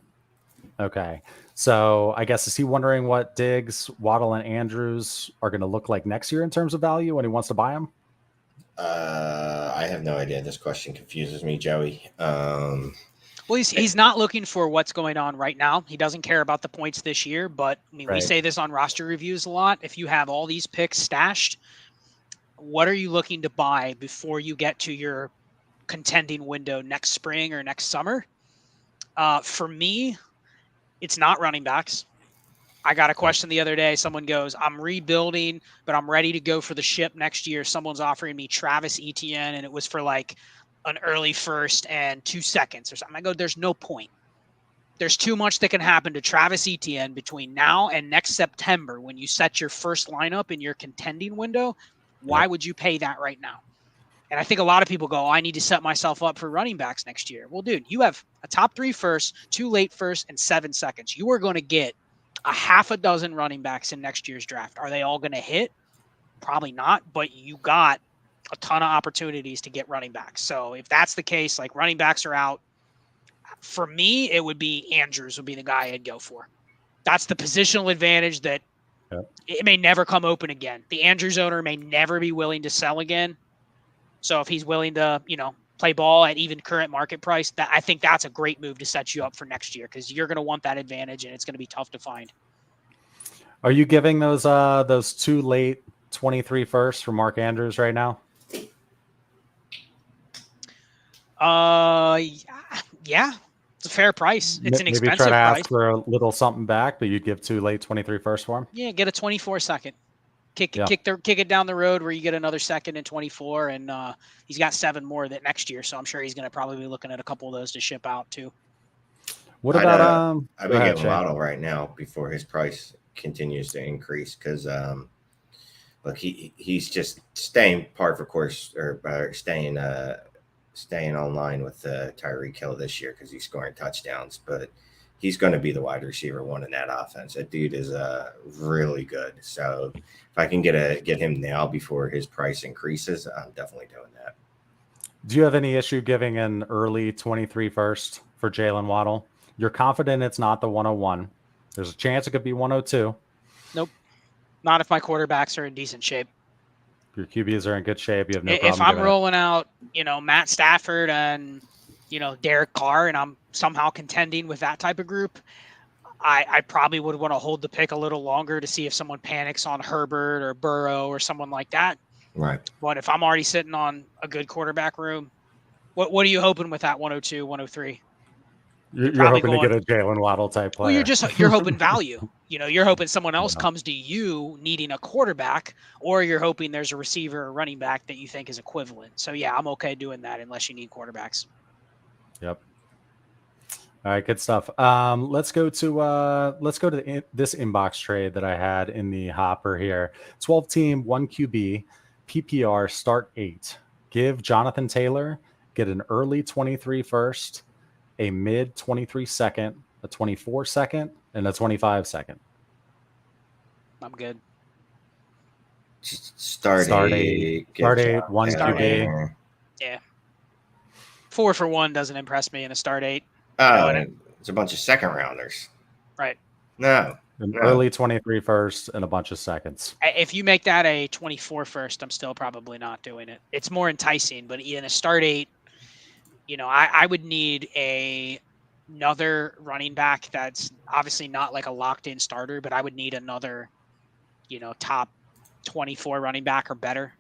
S1: Okay. So I guess, is he wondering what Diggs, Waddle, and Andrews are going to look like next year in terms of value when he wants to buy them?
S2: I have no idea. This question confuses me, Joey.
S3: Well, he's not looking for what's going on right now. He doesn't care about the points this year, but I mean, we say this on roster reviews a lot. If you have all these picks stashed, what are you looking to buy before you get to your contending window next spring or next summer? For me, it's not running backs. I got a question the other day. Someone goes, I'm rebuilding, but I'm ready to go for the ship next year. Someone's offering me Travis Etienne, and it was for like an early first and 2 seconds or something. I go, there's no point. There's too much that can happen to Travis Etienne between now and next September when you set your first lineup in your contending window. Why would you pay that right now? And I think a lot of people go, I need to set myself up for running backs next year. Well, dude, you have a top 3 first, 2 late first, and 7 seconds. You are going to get a half a dozen running backs in next year's draft. Are they all going to hit? Probably not, but you got a ton of opportunities to get running backs. So if that's the case, like running backs are out, for me, it would be Andrews would be the guy I'd go for. That's the positional advantage that it may never come open again. The Andrews owner may never be willing to sell again. So if he's willing to, play ball at even current market price, that I think that's a great move to set you up for next year because you're going to want that advantage and it's going to be tough to find.
S1: Are you giving those 2 late 23 firsts for Mark Andrews right now?
S3: Yeah. It's a fair price. It's an expensive
S1: maybe try to
S3: price.
S1: ask for a little something back, but you'd give 2 late 23 first for him?
S3: Yeah, get a 24 second. Kick it down the road where you get another second and 24, and he's got 7 more that next year, so I'm sure he's going to probably be looking at a couple of those to ship out too.
S1: What about
S2: I've been getting Waddle right now before his price continues to increase because look, he's just staying par for course or staying online with Tyreek Hill this year because he's scoring touchdowns, but he's going to be the wide receiver 1 in that offense. That dude is really good. So if I can get him now before his price increases, I'm definitely doing that.
S1: Do you have any issue giving an early 23 first for Jalen Waddle? You're confident it's not the 101. There's a chance it could be 102.
S3: Nope. Not if my quarterbacks are in decent shape.
S1: Your QBs are in good shape. You have no problem.
S3: If I'm rolling out, Matt Stafford and, Derek Carr, and I'm somehow contending with that type of group, I probably would want to hold the pick a little longer to see if someone panics on Herbert or Burrow or someone like that.
S2: Right.
S3: But if I'm already sitting on a good quarterback room, what are you hoping with that 102, 103?
S1: You're hoping to get a Jalen Waddle type player.
S3: Well, you're hoping value. You're hoping someone else comes to you needing a quarterback, or you're hoping there's a receiver or running back that you think is equivalent. So yeah, I'm okay doing that unless you need quarterbacks.
S1: Yep. All right, good stuff. Let's go to this inbox trade that I had in the hopper here. 12 team, 1 QB, PPR, start 8. Give Jonathan Taylor, get an early 23 first, a mid 23 second, a 24 second, and a 25 second.
S3: I'm good.
S2: Start 8.
S1: 1 QB.
S3: Yeah. 4 for 1 doesn't impress me in a start 8.
S2: It's a bunch of second rounders.
S3: Right.
S2: No.
S1: Early 23 first and a bunch of seconds.
S3: If you make that a 24 first, I'm still probably not doing it. It's more enticing, but in a start 8, I would need another running back that's obviously not like a locked-in starter, but I would need another, top 24 running back or better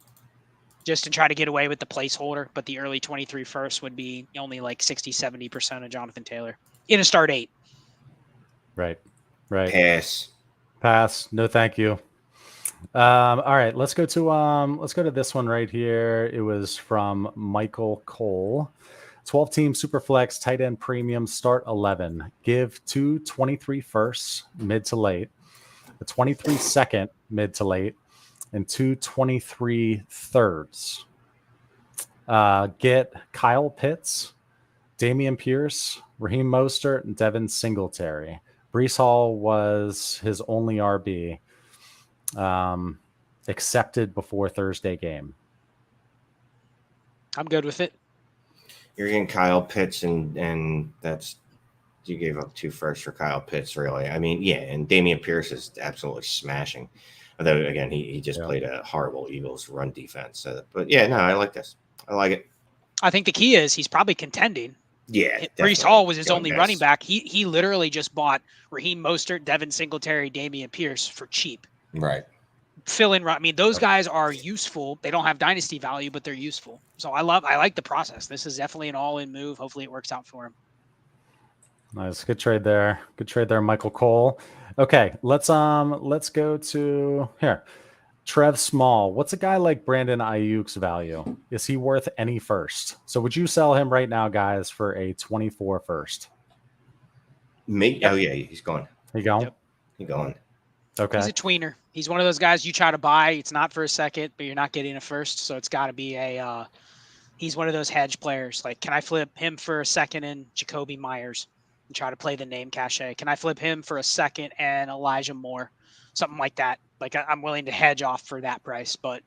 S3: just to try to get away with the placeholder. But the early 23 first would be only like 60-70% of Jonathan Taylor in a start 8.
S1: Right.
S2: Pass.
S1: No, thank you. All right, let's go to this one right here. It was from Michael Cole. 12 team Superflex tight end premium start 11. Give 2 23 firsts mid to late, a 23 second mid to late, and 2 23 thirds. Get Kyle Pitts, Damian Pierce, Raheem Mostert, and Devin Singletary. Breece Hall was his only RB, accepted before Thursday game.
S3: I'm good with it.
S2: You're getting Kyle Pitts, and that's you gave up 2 firsts for Kyle Pitts, really. I mean, yeah, and Damian Pierce is absolutely smashing. Although again, he just played a horrible Eagles run defense. But yeah, no, I like this. I like it.
S3: I think the key is he's probably contending.
S2: Yeah,
S3: Breece Hall was his only running back. He literally just bought Raheem Mostert, Devin Singletary, Damian Pierce for cheap.
S2: Right.
S3: Fill in. I mean, those guys are useful. They don't have dynasty value, but they're useful. So I like the process. This is definitely an all-in move. Hopefully it works out for him.
S1: Nice. Good trade there. Michael Cole. Okay, let's go to here. Trev Small. What's a guy like Brandon Ayuk's value? Is he worth any first? So would you sell him right now, guys, for a 24 first?
S2: Me? Yep. Oh yeah, he's going.
S1: He going?
S3: Yep.
S2: He's going.
S1: Okay.
S3: He's a tweener. He's one of those guys you try to buy. It's not for a second, but you're not getting a first. So it's got to be he's one of those hedge players. Like, can I flip him for a second in Jacoby Myers and try to play the name cachet? Can I flip him for a second and Elijah Moore? Something like that. Like, I'm willing to hedge off for that price. But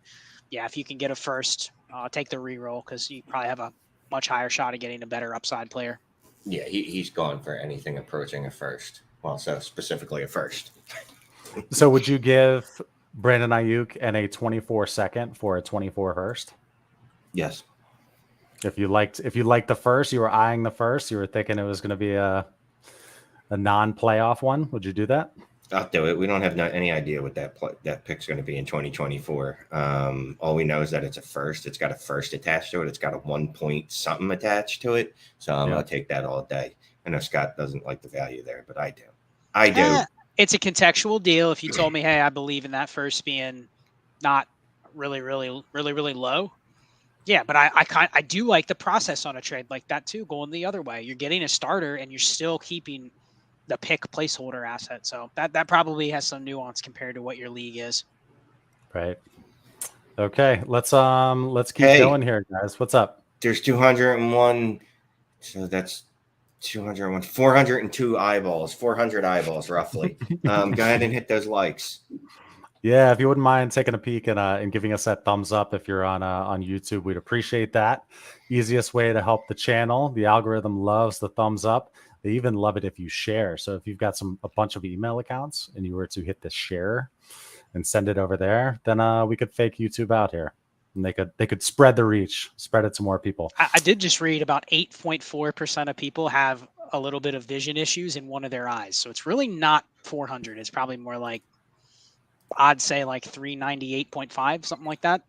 S3: yeah, if you can get a first, take the reroll because you probably have a much higher shot of getting a better upside player.
S2: Yeah, he's gone for anything approaching a first. Well, so specifically a first.
S1: So would you give Brandon Ayuk and a 24 second for a 24 first?
S2: Yes.
S1: If you liked the first, you were eyeing the first, you were thinking it was going to be a non-playoff one, would you do that?
S2: I'll do it. We don't have any idea what that pick's going to be in 2024. All we know is that it's a first. It's got a first attached to it. It's got a 1 point something attached to it. So I'm going to take that all day. I know Scott doesn't like the value there, but I do. I do.
S3: It's a contextual deal. If you told me, hey, I believe in that first being not really low. Yeah, but I do like the process on a trade like that too, going the other way. You're getting a starter and you're still keeping the pick placeholder asset. So that probably has some nuance compared to what your league is.
S1: Right. Okay. Let's keep going here, guys. What's up?
S2: There's 201. So that's 201, 402 eyeballs, 400 eyeballs roughly. Go ahead and hit those likes.
S1: Yeah, if you wouldn't mind taking a peek and giving us that thumbs up if you're on YouTube, we'd appreciate that. Easiest way to help the channel. The algorithm loves the thumbs up. They even love it if you share. So if you've got a bunch of email accounts and you were to hit the share and send it over there, then we could fake YouTube out here. And they could spread the reach, spread it to more people.
S3: I did just read about 8.4% of people have a little bit of vision issues in one of their eyes. So it's really not 400. It's probably more like, I'd say like 398.5, something like that.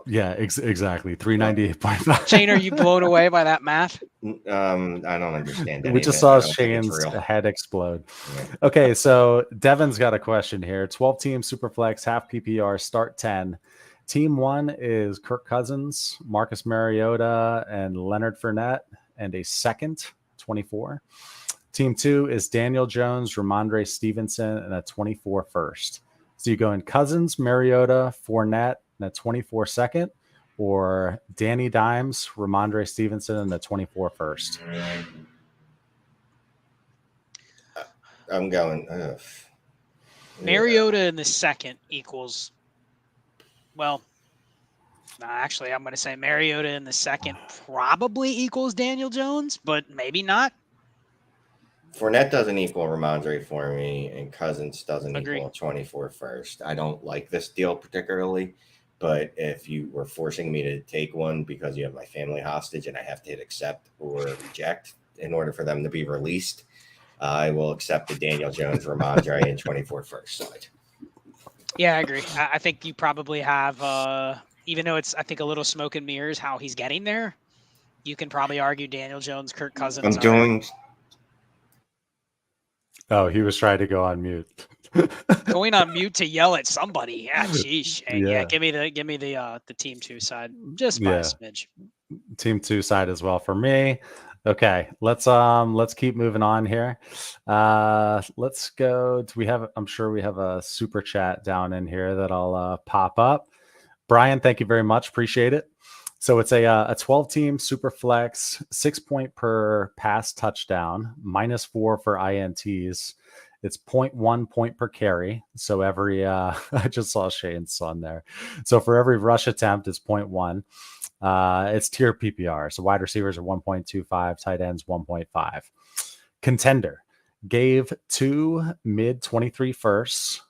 S1: Yeah, exactly. 398.5.
S3: Shane, are you blown away by that math?
S2: I don't understand.
S1: We just saw Shane's head explode. Yeah. Okay, so Devin's got a question here. 12-team Superflex, half PPR, start 10. Team 1 is Kirk Cousins, Marcus Mariota, and Leonard Fournette, and a second, 24. Team 2 is Daniel Jones, Ramondre Stevenson, and a 24 first. So you go in Cousins, Mariota, Fournette, and a 24 second, or Danny Dimes, Ramondre Stevenson, and a 24 first.
S2: I'm going.
S3: Mariota in the second equals. Well, actually, I'm going to say Mariota in the second probably equals Daniel Jones, but maybe not.
S2: Fournette doesn't equal Ramondre for me, and Cousins doesn't equal 24 first. I don't like this deal particularly, but if you were forcing me to take one because you have my family hostage and I have to hit accept or reject in order for them to be released, I will accept the Daniel Jones, Ramondre, and 24 first side.
S3: Yeah, I agree. I think you probably have, even though it's, I think, a little smoke and mirrors how he's getting there, you can probably argue Daniel Jones, Kirk Cousins.
S1: Oh, he was trying to go on mute.
S3: Going on mute to yell at somebody. Yeah, geez. Yeah, give me the team 2 side just by a smidge.
S1: Team 2 side as well for me. Okay, let's keep moving on here. Let's go. I'm sure we have a super chat down in here that I'll pop up. Brian, thank you very much. Appreciate it. So it's a 12-team super flex, 6 point per pass touchdown, -4 for INTs. It's 0.1 point per carry. So every I just saw Shane's son there. So for every rush attempt, it's 0.1. It's tier PPR. So wide receivers are 1.25, tight ends 1.5. Contender gave 2 mid 23 firsts,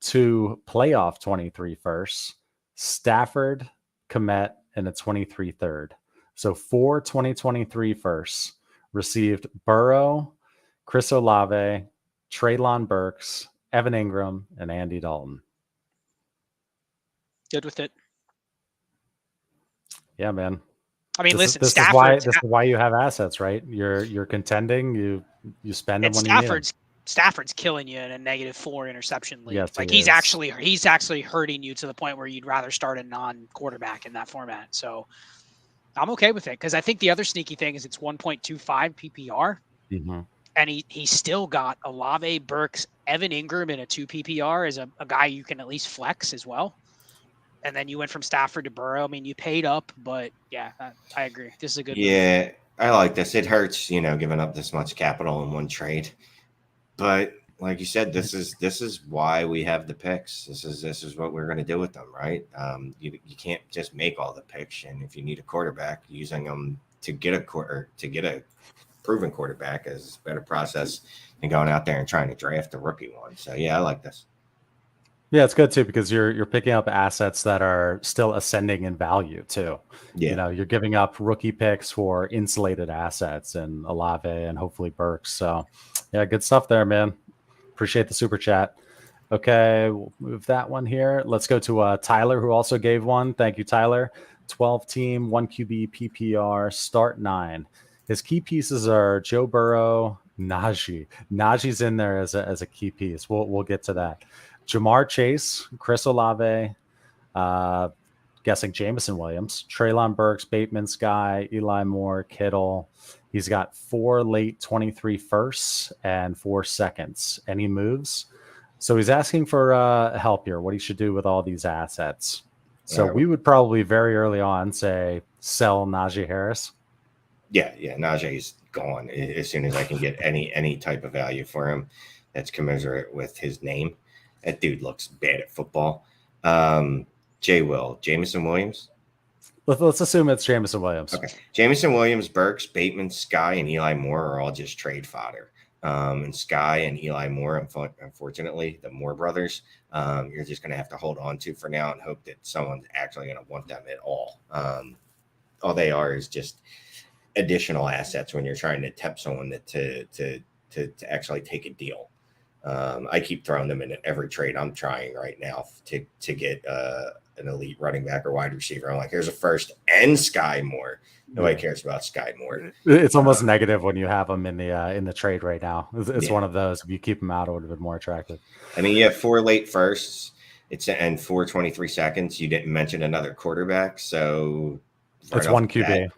S1: 2 playoff 23 firsts, Stafford, Komet, and a 23 third. So 4 2023 firsts received Burrow, Chris Olave, Treylon Burks, Evan Ingram, and Andy Dalton.
S3: Good with it.
S1: Yeah, man.
S3: I mean, listen,
S1: this is why you have assets, right? You're contending. You spend them when you need them.
S3: Stafford's killing you in a -4 interception league.
S1: Yes,
S3: like he's actually hurting you to the point where you'd rather start a non-quarterback in that format. So I'm okay with it because I think the other sneaky thing is it's 1.25 PPR,
S1: mm-hmm.
S3: and he still got Olave, Burks, Evan Ingram in a 2 PPR is a guy you can at least flex as well. And then you went from Stafford to Burrow. I mean, you paid up, but yeah, I agree. This is a good move.
S2: Yeah, I like this. It hurts, giving up this much capital in one trade. But like you said, this is why we have the picks. This is what we're going to do with them, right? You can't just make all the picks, and if you need a quarterback, using them to get a proven quarterback is a better process than going out there and trying to draft a rookie one. So yeah, I like this.
S1: Yeah, it's good too because you're picking up assets that are still ascending in value too.
S2: Yeah.
S1: You're giving up rookie picks for insulated assets and Olave and hopefully Burks. So yeah, good stuff there, man. Appreciate the super chat. Okay, we'll move that one here. Let's go to Tyler, who also gave one. Thank you, Tyler. 12 team, 1 QB PPR, start 9. His key pieces are Joe Burrow, Najee. Najee's in there as a key piece. We'll get to that. Jamar Chase, Chris Olave, guessing Jameson Williams, Treylon Burks, Bateman Sky, Eli Moore, Kittle. He's got 4 late 23 firsts and 4 seconds. Any moves? So he's asking for help here, what he should do with all these assets. So we would probably very early on say sell Najee Harris.
S2: Yeah, Najee's gone as soon as I can get any type of value for him that's commensurate with his name. That dude looks bad at football. Jameson Williams.
S1: Let's assume it's Jameson Williams.
S2: Okay. Jameson Williams, Burks, Bateman, Sky, and Eli Moore are all just trade fodder. And Sky and Eli Moore, unfortunately, the Moore brothers, you're just going to have to hold on to for now and hope that someone's actually going to want them at all. All they are is just additional assets when you're trying to tempt someone to actually take a deal. I keep throwing them in every trade I'm trying right now to get an elite running back or wide receiver. I'm like, here's a first and Sky Moore. Nobody cares about Sky Moore.
S1: It's almost negative when you have them in the trade right now. It's one of those. If you keep them out, it would have been more attractive.
S2: I mean, you have 4 late firsts. And 4.23 seconds. You didn't mention another quarterback, so
S1: it's 1 QB.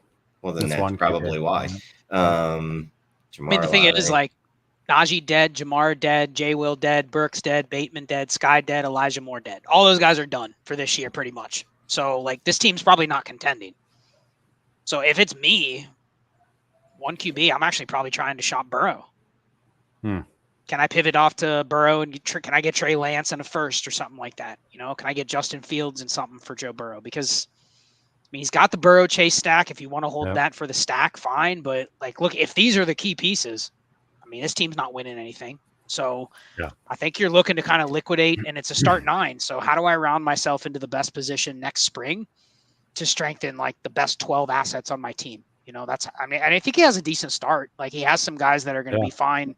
S2: Well, then that's probably why.
S3: I mean, the thing is, like, Najee dead, Jamar dead, J. Will dead, Burks dead, Bateman dead, Sky dead, Elijah Moore dead. All those guys are done for this year, pretty much. So, like, this team's probably not contending. So, if it's me, 1 QB, I'm actually probably trying to shop Burrow. Can I pivot off to Burrow and can I get Trey Lance in a first or something like that? Can I get Justin Fields and something for Joe Burrow? Because I mean, he's got the Burrow Chase stack. If you want to hold that for the stack, fine. But like, look, if these are the key pieces, I mean, this team's not winning anything. So I think you're looking to kind of liquidate, and it's a start 9. So how do I round myself into the best position next spring to strengthen like the best 12 assets on my team? And I think he has a decent start. Like, he has some guys that are going to be fine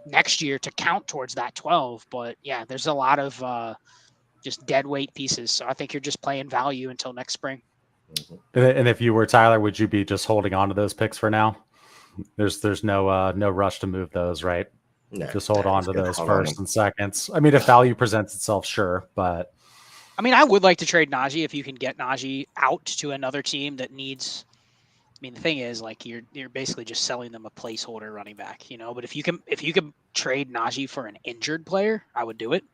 S3: next year to count towards that 12. But yeah, there's a lot of just dead weight pieces. So I think you're just playing value until next spring.
S1: And if you were Tyler, would you be just holding on to those picks for now? There's no rush to move those, right?
S2: No,
S1: just hold on to those first and seconds. I mean, if value presents itself, sure, but
S3: I mean, I would like to trade Najee if you can get Najee out to another team that needs. I mean, the thing is, like, you're basically just selling them a placeholder running back, But if you can trade Najee for an injured player, I would do it.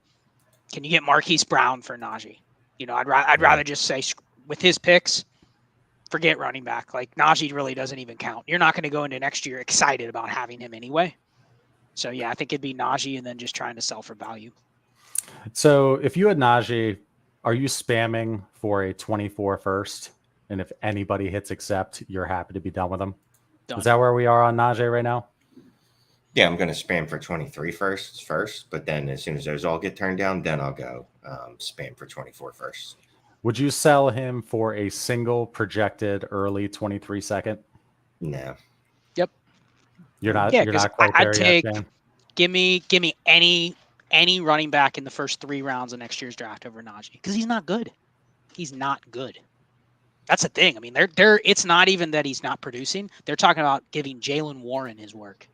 S3: Can you get Marquise Brown for Najee? I'd rather just say with his picks, forget running back. Like, Najee really doesn't even count. You're not going to go into next year excited about having him anyway. So yeah, I think it'd be Najee and then just trying to sell for value.
S1: So if you had Najee, are you spamming for a 24 first? And if anybody hits accept, you're happy to be done with them? Done. Is that where we are on Najee right now?
S2: Yeah, I'm going to spam for 23 first, but then as soon as those all get turned down, then I'll go spam for 24 first.
S1: Would you sell him for a single projected early 23 second?
S2: No.
S3: Yep.
S1: You're not. Yeah, you're not quite there yet, Dan?
S3: Give me any running back in the first 3 rounds of next year's draft over Najee, because he's not good. He's not good. That's the thing. I mean, they're. It's not even that he's not producing. They're talking about giving Jalen Warren his work.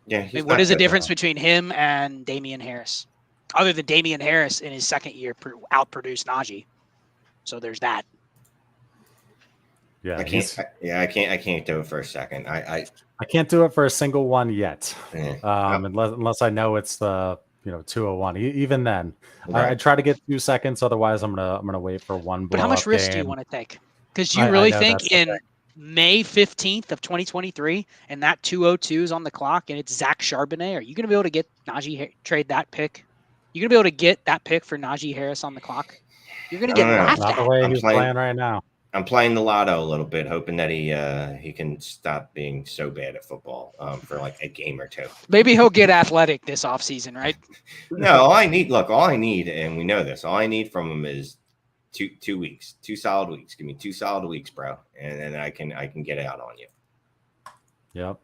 S2: Yeah.
S3: I mean, what is the difference between him and Damian Harris? Other than Damian Harris in his second year outproduced Najee. So there's that.
S1: Yeah,
S2: I can't do it for a second.
S1: I can't do it for a single one yet,
S2: Yeah.
S1: unless I know it's the 201. Even then,
S2: Right.
S1: I try to get 2 seconds. Otherwise, I'm gonna wait for one
S3: But
S1: blow
S3: how much
S1: up
S3: risk do you
S1: game.
S3: want to take? Because you
S1: I
S3: really
S1: know
S3: think
S1: that's the thing.
S3: in May 15th of 2023 and that 202 is on the clock and it's Zach Charbonnet, are you going to be able to get trade that pick? You're going to be able to get that pick for Najee Harris on the clock? You're going to
S2: I
S3: get
S2: don't know.
S3: laughed
S1: Not the
S3: at.
S1: way he's playing right now.
S2: I'm playing the lotto a little bit, hoping that he can stop being so bad at football for like a game or two.
S3: Maybe he'll get athletic this offseason, right?
S2: No, all I need, and we know this, all I need from him is 2 weeks, 2 solid weeks. Give me 2 solid weeks, bro, and then I can get out on you.
S1: Yep.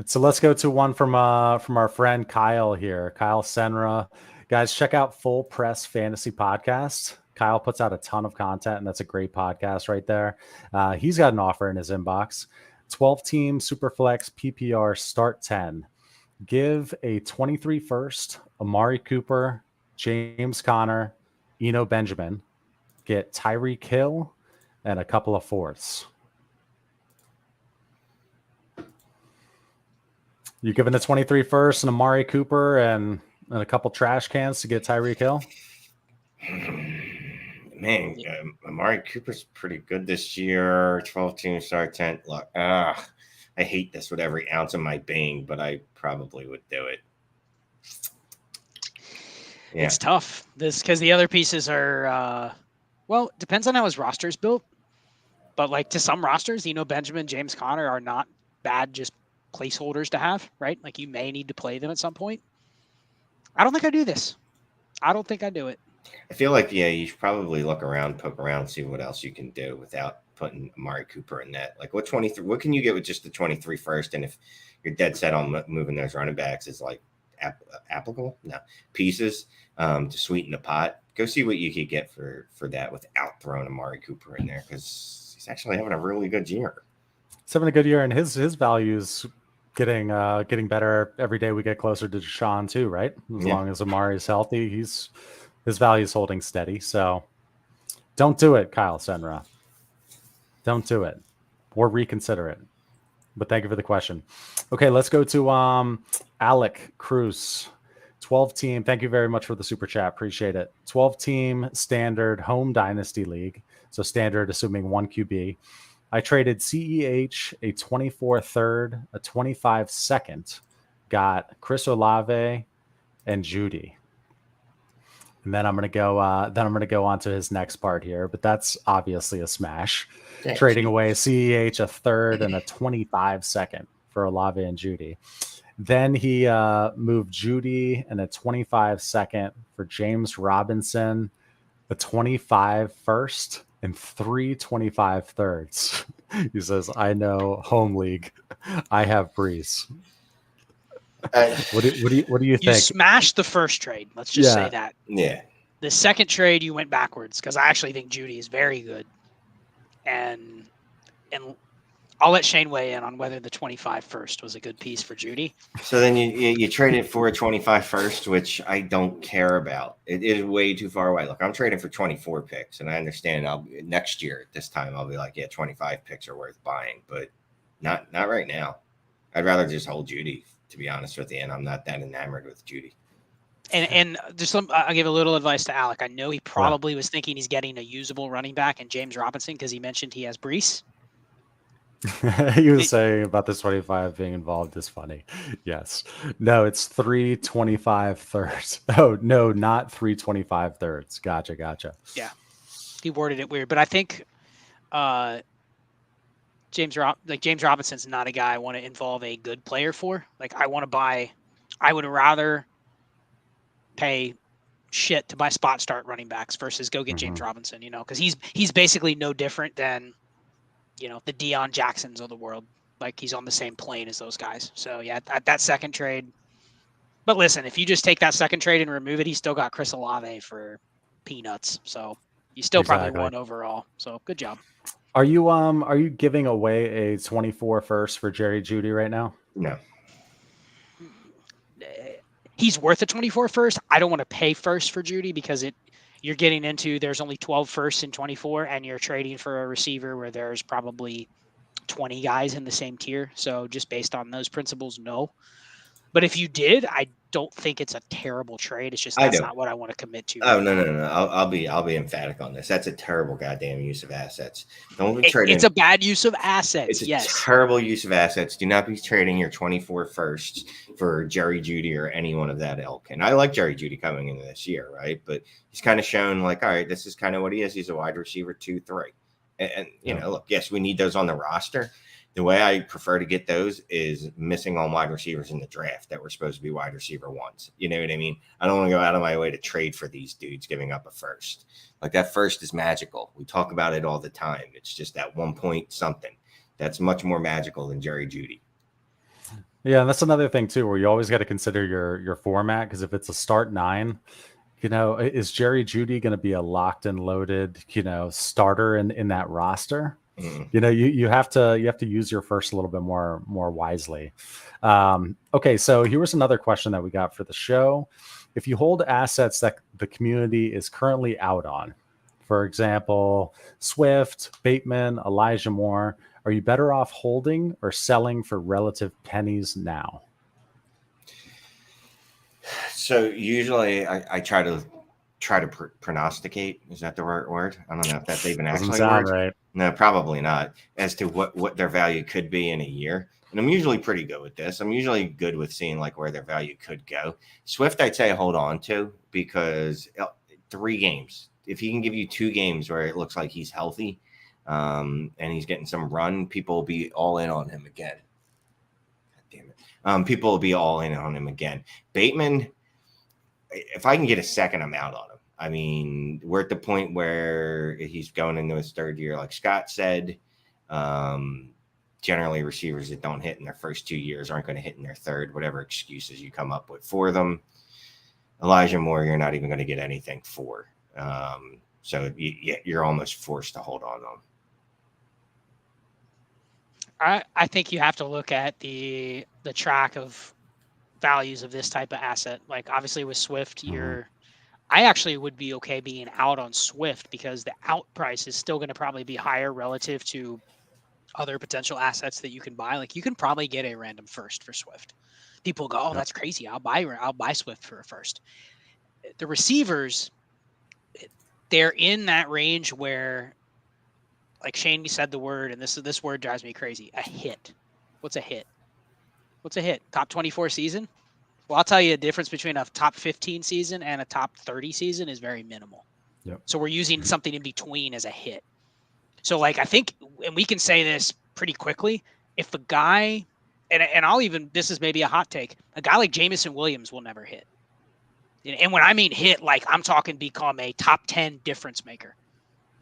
S1: So let's go to one from our friend Kyle here, Kyle Senra. Guys, check out Full Press Fantasy Podcast. Kyle puts out a ton of content, and that's a great podcast right there. He's got an offer in his inbox. 12-team Superflex PPR Start 10. Give a 23 first, Amari Cooper, James Conner, Eno Benjamin. Get Tyreek Hill and a couple of fourths. You giving the 23 first and Amari Cooper and a couple trash cans to get Tyreek Hill?
S2: Man, Amari Cooper's pretty good this year. 12-team start 10. Look, I hate this with every ounce of my being, but I probably would do it.
S3: Yeah. It's tough. Because the other pieces are, well, it depends on how his roster is built. But like to some rosters, Benjamin, James Conner are not bad, just placeholders to have, right? Like you may need to play them at some point. I don't think I do this. I don't think I do it.
S2: I feel like, you should probably look around, poke around, see what else you can do without putting Amari Cooper in that. Like what can you get with just the 23 first? And if you're dead set on moving those running backs is like applicable, no pieces to sweeten the pot, go see what you could get for that without throwing Amari Cooper in there, because he's actually having a really good year.
S1: He's having a good year, and his values getting better every day we get closer to Deshaun too, right? As long as Amari is healthy, his value is holding steady. So don't do it, Kyle Senra. Don't do it, or reconsider it. But thank you for the question. Okay, let's go to Alec Cruz, 12-team. Thank you very much for the super chat. Appreciate it. 12-team standard home dynasty league. So standard, assuming 1 QB. I traded CEH, a 24 third, a 25 second, got Chris Olave and Judy. And then I'm gonna go on to his next part here, but that's obviously a smash.
S2: Thanks.
S1: Trading away CEH, a third and a 25 second for Olave and Judy. Then he moved Judy and a 25 second for James Robinson, a 25 first and 3 25 thirds. He says, I know home league. I have Brees. What do you think?
S3: You smashed the first trade. Let's just say that.
S2: Yeah.
S3: The second trade, you went backwards because I actually think Judy is very good. And I'll let Shane weigh in on whether the 25 first was a good piece for Judy.
S2: So then you traded for a 25 first, which I don't care about. It is way too far away. Look, I'm trading for 24 picks, and I understand next year at this time I'll be like, 25 picks are worth buying, but not right now. I'd rather just hold Judy, to be honest with you, and I'm not that enamored with Judy.
S3: And just I'll give a little advice to Alec. I know he probably was thinking he's getting a usable running back in James Robinson because he mentioned he has Brees.
S1: He was saying about this 25 being involved is funny. Yes. No, it's 3 25 thirds. Oh, no, not 3 25 thirds. Gotcha. Yeah.
S3: He worded it weird, but I think James Robinson's not a guy I want to involve a good player for. Like I would rather pay shit to buy spot start running backs versus go get James Robinson, because he's basically no different than the Deion Jacksons of the world. Like he's on the same plane as those guys. So yeah, that second trade. But listen, if you just take that second trade and remove it, he's still got Chris Olave for peanuts. So you still probably won overall. So good job.
S1: Are you giving away a 24 first for Jerry Jeudy right now?
S2: No.
S3: He's worth a 24 first. I don't want to pay first for Jeudy because you're getting into there's only 12 firsts in 24, and you're trading for a receiver where there's probably 20 guys in the same tier. So just based on those principles, no. But if you did, I don't think it's a terrible trade. It's just
S2: I
S3: that's
S2: do.
S3: not what I want to commit to.
S2: Oh
S3: Right now.
S2: no! I'll be emphatic on this. That's a terrible goddamn use of assets. Don't be trading.
S3: It's a bad use of assets.
S2: It's a
S3: Yes.
S2: terrible use of assets. Do not be trading your 24 firsts for Jerry Jeudy or anyone of that ilk. And I like Jerry Jeudy coming into this year, right? But he's kind of shown like, all right, this is kind of what he is. He's a wide receiver 2-3. And you know, look, yes, we need those on the roster. The way I prefer to get those is missing on wide receivers in the draft that were supposed to be wide receiver ones. You know what I mean? I don't want to go out of my way to trade for these dudes giving up a first. Like that first is magical. We talk about it all the time. It's just that 1 point something. That's much more magical than Jerry Jeudy.
S1: Yeah, and that's another thing too, where you always got to consider your format, because if it's a start 9, you know, is Jerry Jeudy going to be a locked and loaded, you know, starter in that roster? You know, you have to use your first a little bit more wisely. Okay, so here was another question that we got for the show. If you hold assets that the community is currently out on, for example, Swift, Bateman, Elijah Moore, are you better off holding or selling for relative pennies now?
S2: So usually I try to prognosticate. Is that the right word? I don't know if that's even
S1: Doesn't
S2: actually
S1: sound
S2: word.
S1: right.
S2: No, probably not. As to what their value could be in a year. And I'm usually pretty good with this. I'm usually good with seeing like where their value could go. Swift, I'd say hold on to, because 3 games. If he can give you 2 games where it looks like he's healthy, and he's getting some run, people will be all in on him again. God damn it. People will be all in on him again. Bateman, if I can get a second, I'm out on him. I mean, we're at the point where he's going into his 3rd year, like Scott said. Generally, receivers that don't hit in their first 2 years aren't going to hit in their 3rd, whatever excuses you come up with for them. Elijah Moore, you're not even going to get anything for. So you're almost forced to hold on to him.
S3: I think you have to look at the track of values of this type of asset. Like obviously with Swift, I actually would be okay being out on Swift, because the out price is still going to probably be higher relative to other potential assets that you can buy. Like you can probably get a random first for Swift. People go, "Oh, that's crazy. I'll buy Swift for a first." The receivers, they're in that range where, like Shane, you said the word, and this word drives me crazy. A hit. What's a hit? What's a hit? Top 24 season? Well, I'll tell you, the difference between a top 15 season and a top 30 season is very minimal.
S1: Yep.
S3: So we're using something in between as a hit. So like I think, and we can say this pretty quickly, if a guy, and I'll even, this is maybe a hot take, a guy like Jamison Williams will never hit. And when I mean hit, like I'm talking become a top 10 difference maker.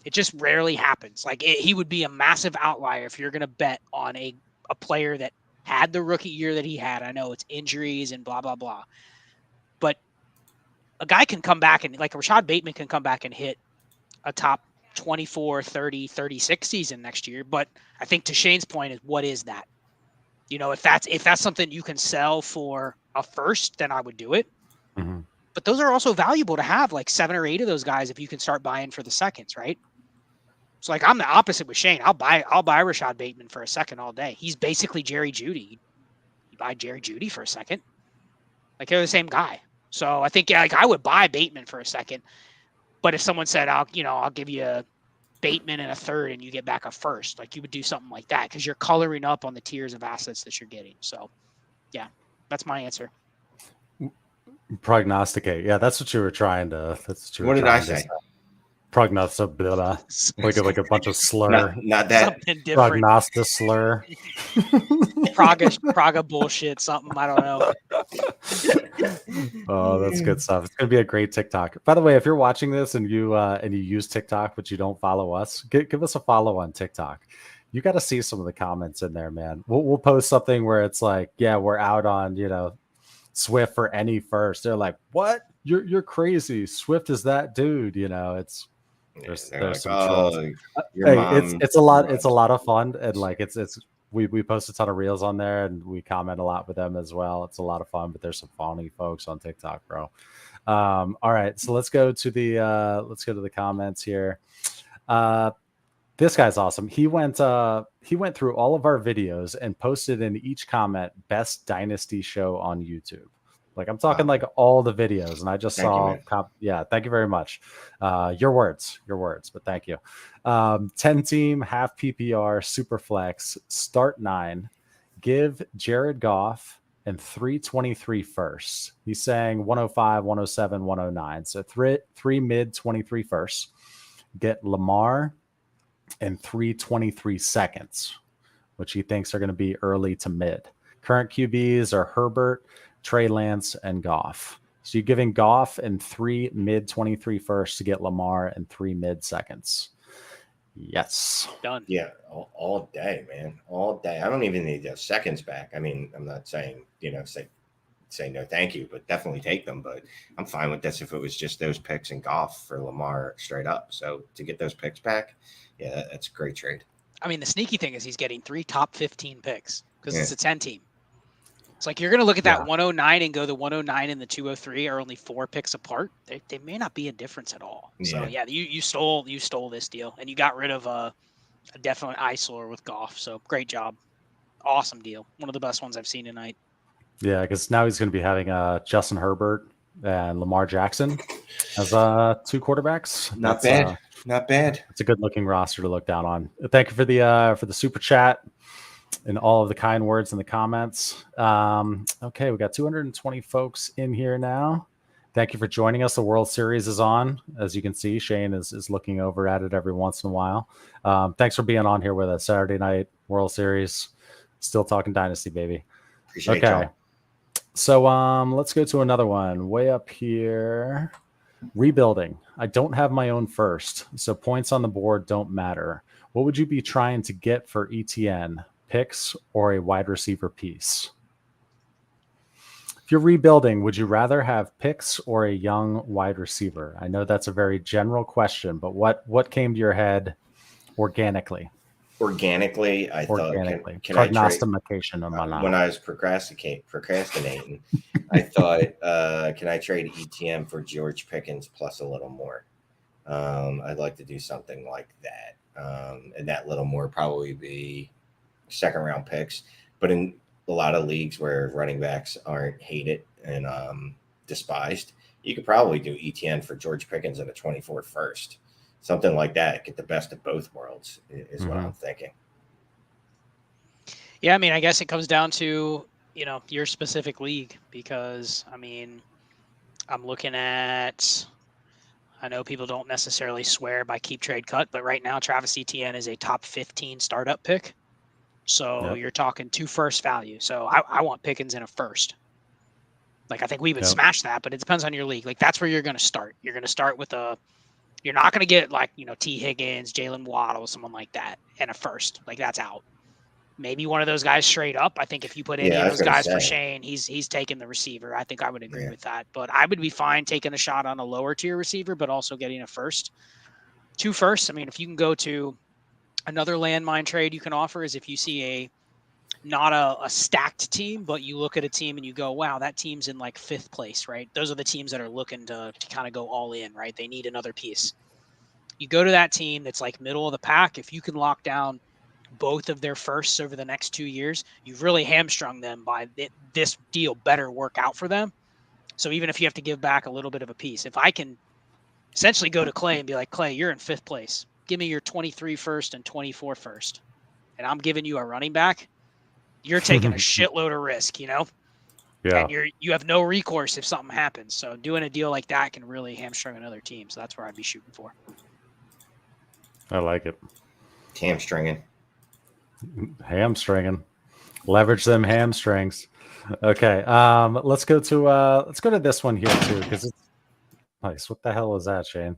S3: It just rarely happens. Like he would be a massive outlier if you're going to bet on a player that had the rookie year that he had. I know it's injuries and blah, blah, blah. But a guy can come back and, like Rashad Bateman can come back and hit a top 24, 30, 36 season next year. But I think to Shane's point is, what is that? You know, if that's something you can sell for a first, then I would do it.
S1: Mm-hmm.
S3: But those are also valuable to have, like 7 or 8 of those guys if you can start buying for the seconds, right? So like I'm the opposite with Shane. I'll buy Rashad Bateman for a second all day. He's basically Jerry Jeudy. You buy Jerry Jeudy for a second. Like they're the same guy. So I think like I would buy Bateman for a second. But if someone said I'll give you a Bateman and a 3rd and you get back a first, like you would do something like that because you're coloring up on the tiers of assets that you're getting. So yeah, that's my answer.
S1: Prognosticate. Yeah, that's what you were trying to. That's what
S2: What did I say?
S1: Prognostic, blah, blah. like a bunch of slur.
S2: Not that.
S3: Something different.
S1: Prognostic slur.
S3: Praga bullshit. Something I don't know.
S1: Oh, that's good stuff. It's gonna be a great TikTok. By the way, if you're watching this and you use TikTok but you don't follow us, give us a follow on TikTok. You got to see some of the comments in there, man. We'll post something where it's like, yeah, we're out on Swift for any first. They're like, what? You're crazy. Swift is that dude. It's there's
S2: like,
S1: some trolls.
S2: Hey,
S1: it's a lot of fun, and like we post a ton of reels on there and we comment a lot with them as well. It's a lot of fun, but there's some funny folks on TikTok, bro. All right, so let's go to the comments here. This guy's awesome. He went through all of our videos and posted in each comment best Dynasty show on YouTube. Like I'm talking like all the videos, and I just saw. Yeah, thank you very much. Your words, but thank you. 10 team, half PPR, super flex, start 9, give Jared Goff and 323 first. He's saying 105, 107, 109. So three mid 23 first. Get Lamar and 323 seconds, which he thinks are going to be early to mid. Current QBs are Herbert, Trey Lance, and Goff. So you're giving Goff and 3 mid 23 first to get Lamar and 3 mid seconds. Yes.
S3: Done.
S2: Yeah, all day, man. All day. I don't even need those seconds back. I mean, I'm not saying, say no thank you, but definitely take them. But I'm fine with this if it was just those picks and Goff for Lamar straight up. So to get those picks back, yeah, that's a great trade.
S3: I mean, the sneaky thing is he's getting 3 top 15 picks because it's a 10 team. It's like you're going to look at that 109 and go the 109 and the 203 are only 4 picks apart. They may not be a difference at all. So yeah, you stole this deal and you got rid of a definite eyesore with Goff. So great job. Awesome deal. One of the best ones I've seen tonight.
S1: Yeah, because now he's going to be having Justin Herbert and Lamar Jackson as 2 quarterbacks.
S2: Not bad. Not bad.
S1: It's a good looking roster to look down on. Thank you for the super chat and all of the kind words in the comments. Okay, we got 220 folks in here now. Thank you for joining us. The World Series is on. As you can see, Shane is looking over at it every once in a while. Thanks for being on here with us. Saturday night World Series. Still talking Dynasty, baby.
S2: Appreciate
S1: okay.
S2: Y'all.
S1: So let's go to another one. Way up here. Rebuilding. I don't have my own first, so points on the board don't matter. What would you be trying to get for ETN? Picks or a wide receiver piece? If you're rebuilding, would you rather have picks or a young wide receiver? I know that's a very general question, but what came to your head organically?
S2: Organically, I thought, can I trade, when I was procrastinating, I thought, can I trade ETM for George Pickens plus a little more? I'd like to do something like that. And that little more probably be second round picks. But in a lot of leagues where running backs aren't hated and despised, you could probably do ETN for George Pickens at a 24 first. Something like that, get the best of both worlds is what I'm thinking.
S3: Yeah, I mean, I guess it comes down to, your specific league because, I mean, I'm looking at, I know people don't necessarily swear by keep, trade, cut, but right now Travis Etienne is a top 15 startup pick. So you're talking 2 first value. So I want Pickens in a first. Like, I think we would smash that, but it depends on your league. Like, that's where you're going to start. You're going to start with you're not going to get like, T. Higgins, Jalen Waddle, someone like that, and a first. Like, that's out. Maybe one of those guys straight up. I think if you put any of those guys for Shane, he's taking the receiver. I think I would agree with that. But I would be fine taking a shot on a lower tier receiver, but also getting a first. 2 firsts. I mean, if you can go to another landmine trade you can offer is if you see not a stacked team, but you look at a team and you go, wow, that team's in like 5th place, right? Those are the teams that are looking to kind of go all in, right? They need another piece. You go to that team that's like middle of the pack. If you can lock down both of their firsts over the next 2 years, you've really hamstrung them by this deal better work out for them. So even if you have to give back a little bit of a piece, if I can essentially go to Clay and be like, Clay, you're in 5th place. Give me your 23 first and 24 first. And I'm giving you a running back. You're taking a shitload of risk, Yeah. And you have no recourse if something happens. So doing a deal like that can really hamstring another team. So that's where I'd be shooting for.
S1: I like it.
S2: Hamstringing.
S1: Leverage them hamstrings. Okay. Let's go to this one here too, because it's nice. What the hell is that, Shane?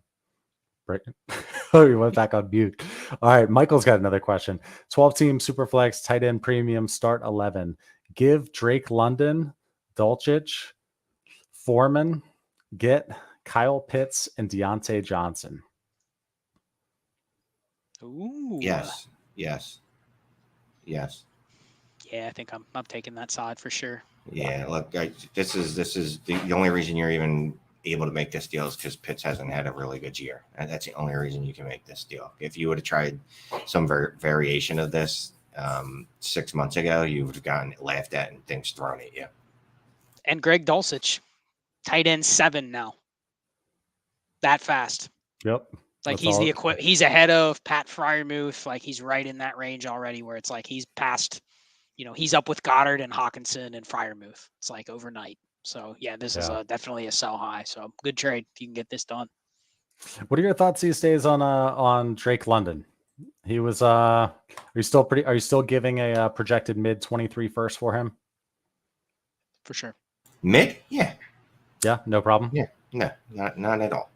S1: Oh, you went back on mute. All right, Michael's got another question. 12-team Superflex tight end premium start 11. Give Drake London, Dulcich, Foreman, get Kyle Pitts and Deontay Johnson.
S3: Ooh.
S2: Yes.
S3: Yeah, I think I'm taking that side for sure.
S2: Yeah, look, this is the only reason you're even able to make this deal is because Pitts hasn't had a really good year. And that's the only reason you can make this deal. If you would have tried some variation of this 6 months ago, you would have gotten laughed at and things thrown at you.
S3: And Greg Dulcich, tight end 7 now. That fast.
S1: Yep.
S3: Like he's ahead of Pat Freiermuth. Like he's right in that range already where it's like he's past, he's up with Goddard and Hawkinson and Freiermuth. It's like overnight. So yeah, this is definitely a sell high. So good trade if you can get this done.
S1: What are your thoughts these days on Drake London? He was are you still giving a projected mid 23 first for him?
S3: For sure.
S2: Mid? Yeah.
S1: Yeah, no problem.
S2: Yeah. No, not at all.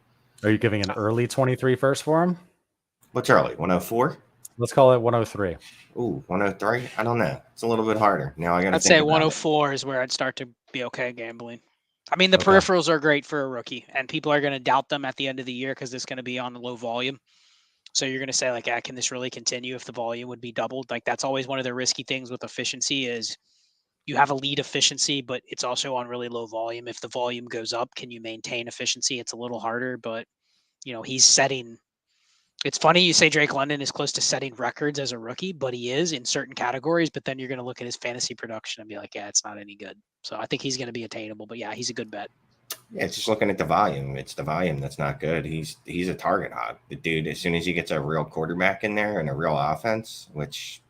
S1: Are you giving an early 23 first for him?
S2: What's early? 104?
S1: Let's call it 103.
S2: Ooh, 103? I don't know. It's a little bit harder. Now I got to
S3: I'd say 104 is where I'd start to be okay gambling. I mean, the peripherals are great for a rookie, and people are going to doubt them at the end of the year because it's going to be on low volume. So you're going to say, like, can this really continue if the volume would be doubled? Like, that's always one of the risky things with efficiency is you have elite efficiency, but it's also on really low volume. If the volume goes up, can you maintain efficiency? It's a little harder, but, he's setting – it's funny you say Drake London is close to setting records as a rookie, but he is in certain categories. But then you're going to look at his fantasy production and be like, yeah, it's not any good. So I think he's going to be attainable. But, yeah, he's a good bet.
S2: Yeah, it's just looking at the volume. It's the volume that's not good. He's a target hog. The dude, as soon as he gets a real quarterback in there and a real offense, which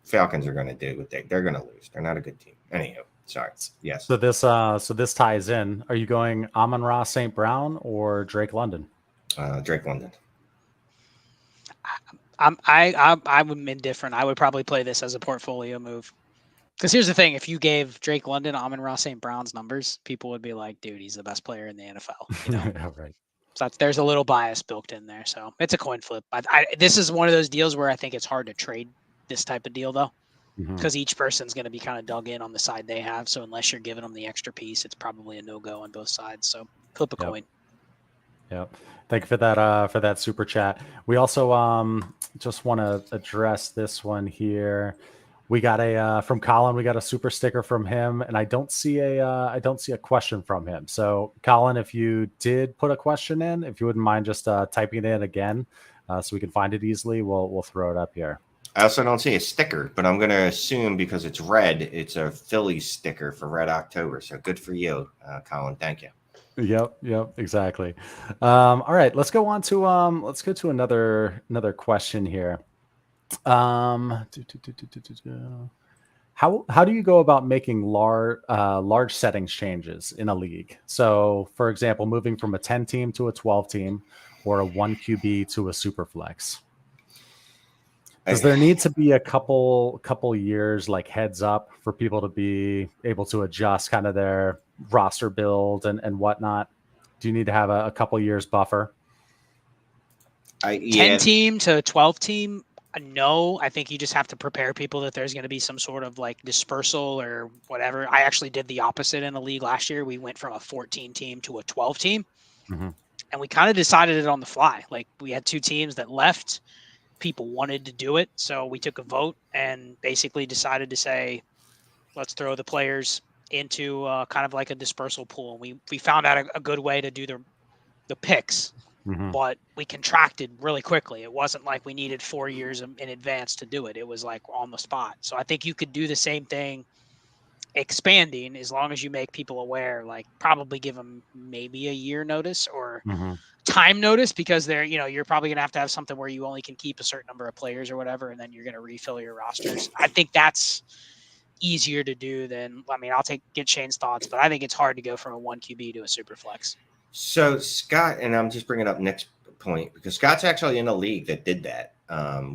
S2: Falcons are going to do, they're going to lose. They're not a good team. Anyhow, sorry. Yes.
S1: So this ties in. Are you going Amon-Ra St. Brown or Drake London?
S2: Drake London.
S3: I'm indifferent. I would probably play this as a portfolio move. Because here's the thing. If you gave Drake London, Amon-Ra St. Brown's numbers, people would be like, dude, he's the best player in the NFL.
S1: Yeah, right.
S3: So there's a little bias built in there. So it's a coin flip. This is one of those deals where I think it's hard to trade this type of deal, though. Because each person's going to be kind of dug in on the side they have. So unless you're giving them the extra piece, it's probably a no-go on both sides. So flip a coin.
S1: Yep. Thank you for that super chat. We also just want to address this one here. We got from Colin. We got a super sticker from him, and I don't see a question from him. So, Colin, if you did put a question in, if you wouldn't mind just typing it in again, so we can find it easily, we'll throw it up here.
S2: I also don't see a sticker, but I'm going to assume because it's red, it's a Phillies sticker for Red October. So good for you, Colin. Thank you.
S1: Yep, exactly. All right, let's go on to let's go to another question here. How do you go about making large settings changes in a league? So, for example, moving from a 10 team to a 12 team, or a 1 QB to a super flex. Does there need to be a couple years like heads up for people to be able to adjust kind of their roster build and whatnot? Do you need to have a couple years buffer?
S3: 10 team to 12 team? No, I think you just have to prepare people that there's going to be some sort of like dispersal or whatever. I actually did the opposite in the league last year. We went from a 14 team to a 12 team. And we kind of decided it on the fly. Like we had 2 teams that left. People wanted to do it. So we took a vote and basically decided to say, let's throw the players into kind of like a dispersal pool. We found out a good way to do the picks, but we contracted really quickly. It wasn't like we needed 4 years in advance to do it. It was like on the spot. So I think you could do the same thing expanding as long as you make people aware, like probably give them maybe a year notice or time notice, because you're probably going to have something where you only can keep a certain number of players or whatever, and then you're going to refill your rosters. I think that's easier to do than, I'll get Shane's thoughts, but I think it's hard to go from a 1 QB to a super flex.
S2: So Scott, and I'm just bringing up Nick's point because Scott's actually in a league that did that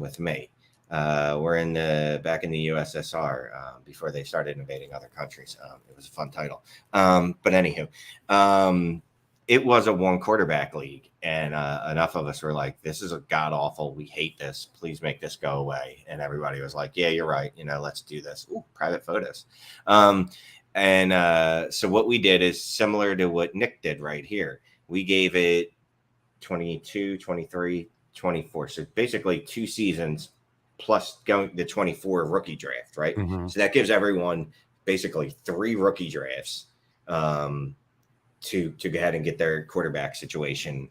S2: with me. We're back in the USSR before they started invading other countries. It was a fun title. But anywho, it was a 1 quarterback league, and enough of us were like, this is a god awful. We hate this. Please make this go away. And everybody was like, yeah, you're right. Let's do this. Ooh, private photos. So what we did is similar to what Nick did right here. We gave it 22, 23, 24. So basically 2 seasons plus going the 24 rookie draft, right? So that gives everyone basically 3 rookie drafts to go ahead and get their quarterback situation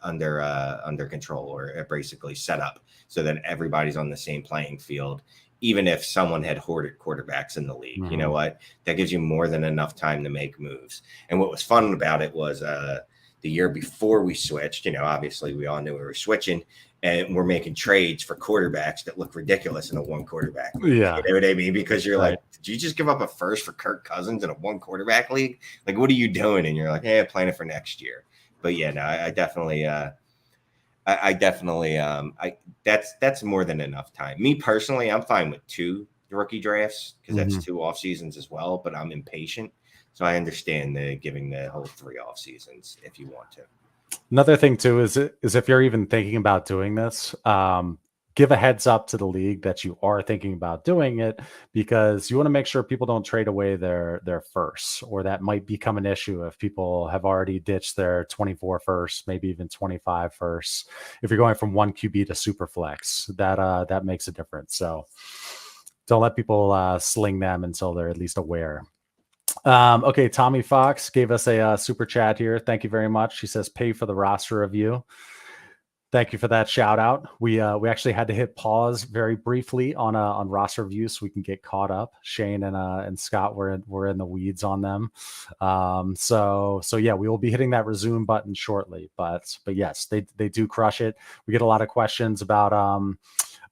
S2: under control, or basically set up so that everybody's on the same playing field. Even if someone had hoarded quarterbacks in the league, you know what? That gives you more than enough time to make moves. And what was fun about it was the year before we switched, obviously we all knew we were switching, and we're making trades for quarterbacks that look ridiculous in a one quarterback league.
S1: Yeah.
S2: You know what I mean? Because you're like, did you just give up a first for Kirk Cousins in a one quarterback league? Like, what are you doing? And you're like, hey, plan it for next year. But yeah, no, I definitely that's more than enough time. Me personally, I'm fine with 2 rookie drafts because that's 2 off seasons as well, but I'm impatient. So I understand giving the whole 3 off seasons if you want to.
S1: Another thing too is if you're even thinking about doing this, give a heads up to the league that you are thinking about doing it, because you want to make sure people don't trade away their firsts, or that might become an issue if people have already ditched their 24 firsts, maybe even 25 firsts. If you're going from 1 QB to super flex, that makes a difference. So don't let people sling them until they're at least aware. Okay, Tommy Fox gave us a super chat here. Thank you very much. She says, pay for the roster review. Thank you for that shout out. We actually had to hit pause very briefly on roster reviews so we can get caught up. Shane and Scott were in the weeds on them. So yeah, we will be hitting that resume button shortly. But yes, they do crush it. We get a lot of questions about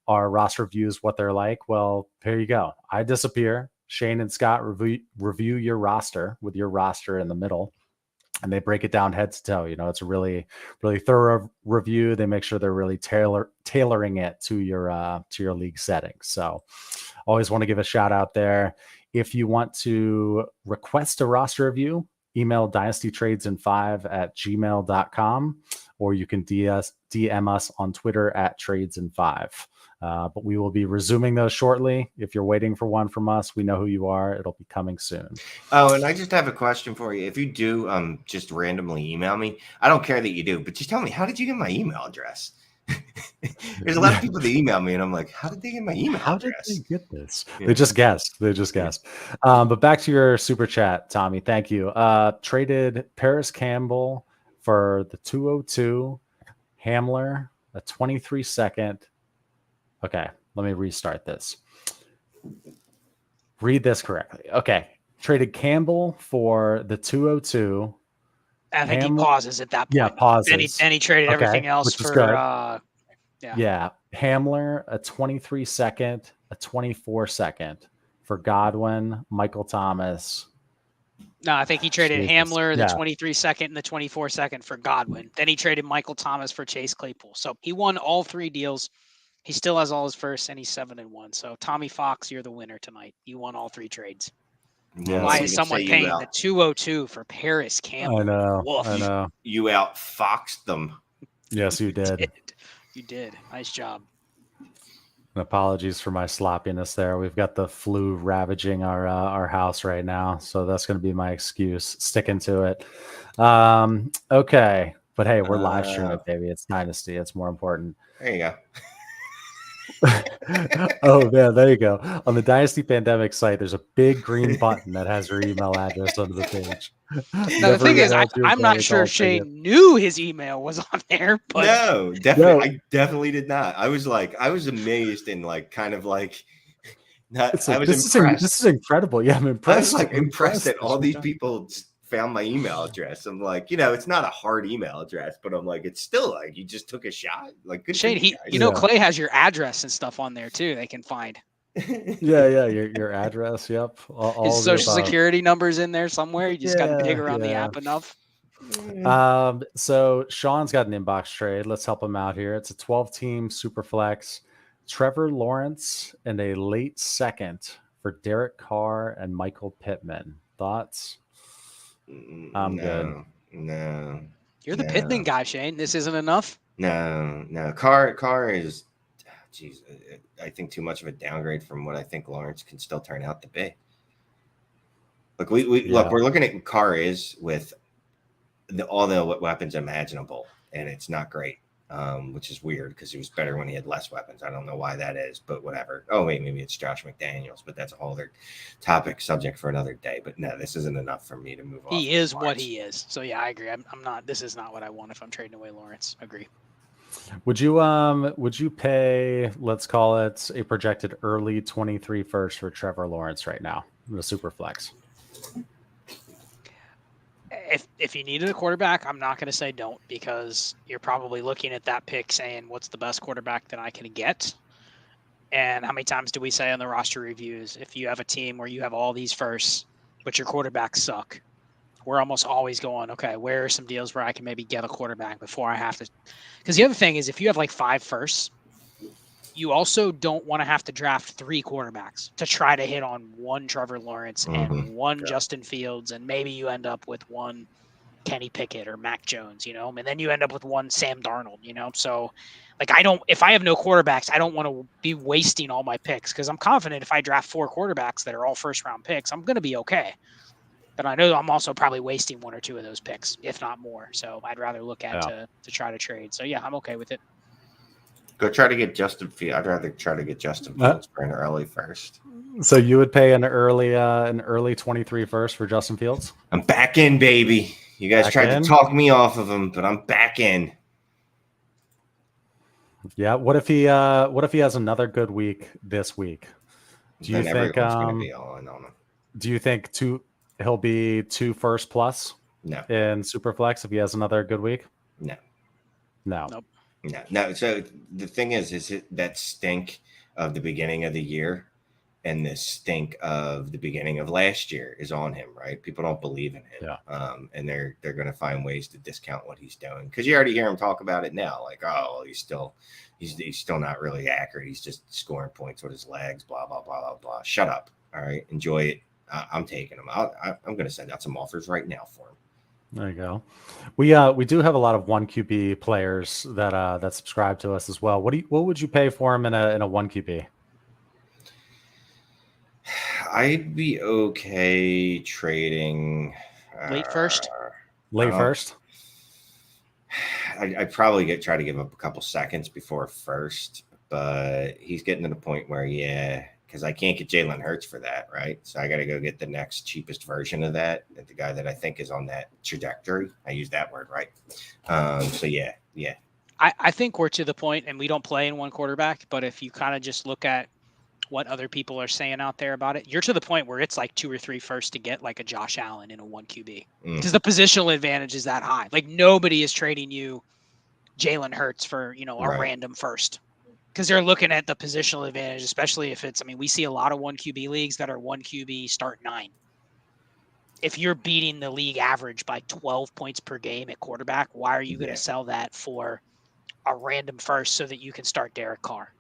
S1: our roster reviews, what they're like. Well, here you go. I disappear. Shane and Scott review your roster with your roster in the middle, and they break it down head to toe. It's a really, really thorough review. They make sure they're really tailoring it to your league settings. So always want to give a shout out there. If you want to request a roster review, email dynastytradesin5@gmail.com, or you can DM us on Twitter @tradesin5. But we will be resuming those shortly. If you're waiting for one from us, we know who you are. It'll be coming soon.
S2: Oh, and I just have a question for you. If you do just randomly email me, I don't care that you do, but just tell me, how did you get my email address? There's a lot of people that email me, and I'm like, how did they get my email address?
S1: How did they get this? Yeah. They just guessed. But back to your super chat, Tommy. Thank you. Traded Paris Campbell for the 202, Hamler, a 23 second. Okay, let me restart this. Read this correctly. Okay, traded Campbell for the 202.
S3: I think he pauses at that point.
S1: Yeah, pauses.
S3: Then he traded everything else for
S1: Hamler, a 23 second, a 24 second for Godwin, Michael Thomas.
S3: No, I think he traded Hamler, the 23 second and the 24 second for Godwin. Then he traded Michael Thomas for Chase Claypool. So he won all 3 deals. He still has all his firsts, and he's 7-1. So Tommy Fox, you're the winner tonight. You won all 3 trades.
S2: Yeah,
S3: why is someone paying the 202 for Paris Campbell?
S1: I know.
S3: Wolf.
S1: I know.
S2: You outfoxed them.
S1: Yes, you did.
S3: You did. Nice job.
S1: And apologies for my sloppiness there. We've got the flu ravaging our house right now, so that's going to be my excuse. Sticking to it. Okay, but hey, we're live streaming, baby. It's Dynasty. It's more important.
S2: There you go.
S1: Oh man, there you go. On the Dynasty Pandemic site, there's a big green button that has your email address under the page.
S3: Now, the thing is, I'm not sure Shane knew his email was on there. But
S2: no, definitely, I definitely did not. I was amazed and not. I was impressed.
S1: This is incredible. Yeah, I'm impressed.
S2: I was impressed that all these people found my email address. I'm like, it's not a hard email address, but I'm like, it's still like you just took a shot. Like, good
S3: Shane, Clay has your address and stuff on there too. They can find.
S1: Yeah, your address. Yep, all
S3: his social security numbers in there somewhere. You just got to dig around the app enough.
S1: So Sean's got an inbox trade. Let's help him out here. It's a 12-team super flex. Trevor Lawrence and a late second for Derek Carr and Michael Pittman. Thoughts? I'm good.
S2: No.
S3: You're the Pittman guy, Shane. This isn't enough.
S2: No. Carr is, geez, I think too much of a downgrade from what I think Lawrence can still turn out to be. Look, look, we're looking at Carr is with all the weapons imaginable, and it's not great. which is weird because he was better when he had less weapons. I don't know why that is, but whatever. Oh, wait, maybe it's Josh McDaniels, but that's a whole other subject for another day. But no, this isn't enough for me to move on.
S3: He is what he is. So, yeah, I agree. I'm not – this is not what I want if I'm trading away Lawrence. Agree.
S1: Would you pay, let's call it a projected early 23 first for Trevor Lawrence right now, the super flex?
S3: If you needed a quarterback, I'm not going to say don't, because you're probably looking at that pick saying, what's the best quarterback that I can get? And how many times do we say on the roster reviews, if you have a team where you have all these firsts, but your quarterbacks suck, we're almost always going, okay, where are some deals where I can maybe get a quarterback before I have to? Because the other thing is, if you have like 5 firsts, you also don't want to have to draft 3 quarterbacks to try to hit on one Trevor Lawrence and one Justin Fields, and maybe you end up with one Kenny Pickett or Mac Jones, and then you end up with one Sam Darnold, So, like, if I have no quarterbacks, I don't want to be wasting all my picks, because I'm confident if I draft 4 quarterbacks that are all first-round picks, I'm going to be okay. But I know I'm also probably wasting 1 or 2 of those picks, if not more. So I'd rather look at to try to trade. So, yeah, I'm okay with it.
S2: Go try to get Justin Fields. I'd rather try to get Justin Fields for an early first.
S1: So you would pay an early 23 first for Justin Fields?
S2: I'm back in, baby. You guys tried to talk me off of him, but I'm back in.
S1: Yeah. What if he has another good week this week? Do you think
S2: going to be all in on him?
S1: Do you think he'll be 2 first plus?
S2: No.
S1: In Superflex if he has another good week?
S2: No.
S1: Nope.
S2: No. So the thing is it that stink of the beginning of the year and the stink of the beginning of last year is on him, right? People don't believe in him.
S1: Yeah.
S2: And they're going to find ways to discount what he's doing, because you already hear him talk about it now. Like, oh, he's still not really accurate. He's just scoring points with his legs, blah, blah, blah, blah, blah. Shut up. All right. Enjoy it. I'm taking him. I'm going to send out some offers right now for him.
S1: There you go. We do have a lot of 1 QB players that subscribe to us as well. What would you pay for him in a 1 QB?
S2: I'd be okay trading
S3: late first.
S1: First.
S2: I'd probably try to give up a couple seconds before first, but he's getting to the point where, because I can't get Jalen Hurts for that, right? So I got to go get the next cheapest version of that, the guy that I think is on that trajectory. I use that word, right? So yeah.
S3: I think we're to the point, and we don't play in 1 quarterback, but if you kind of just look at what other people are saying out there about it, you're to the point where it's like 2 or 3 first to get like a Josh Allen in a 1 QB, because the positional advantage is that high. Like, nobody is trading you Jalen Hurts for, a random first, because they're looking at the positional advantage, especially if it's, we see a lot of 1 QB leagues that are 1 QB start 9. If you're beating the league average by 12 points per game at quarterback, why are you going to sell that for a random first so that you can start Derek Carr?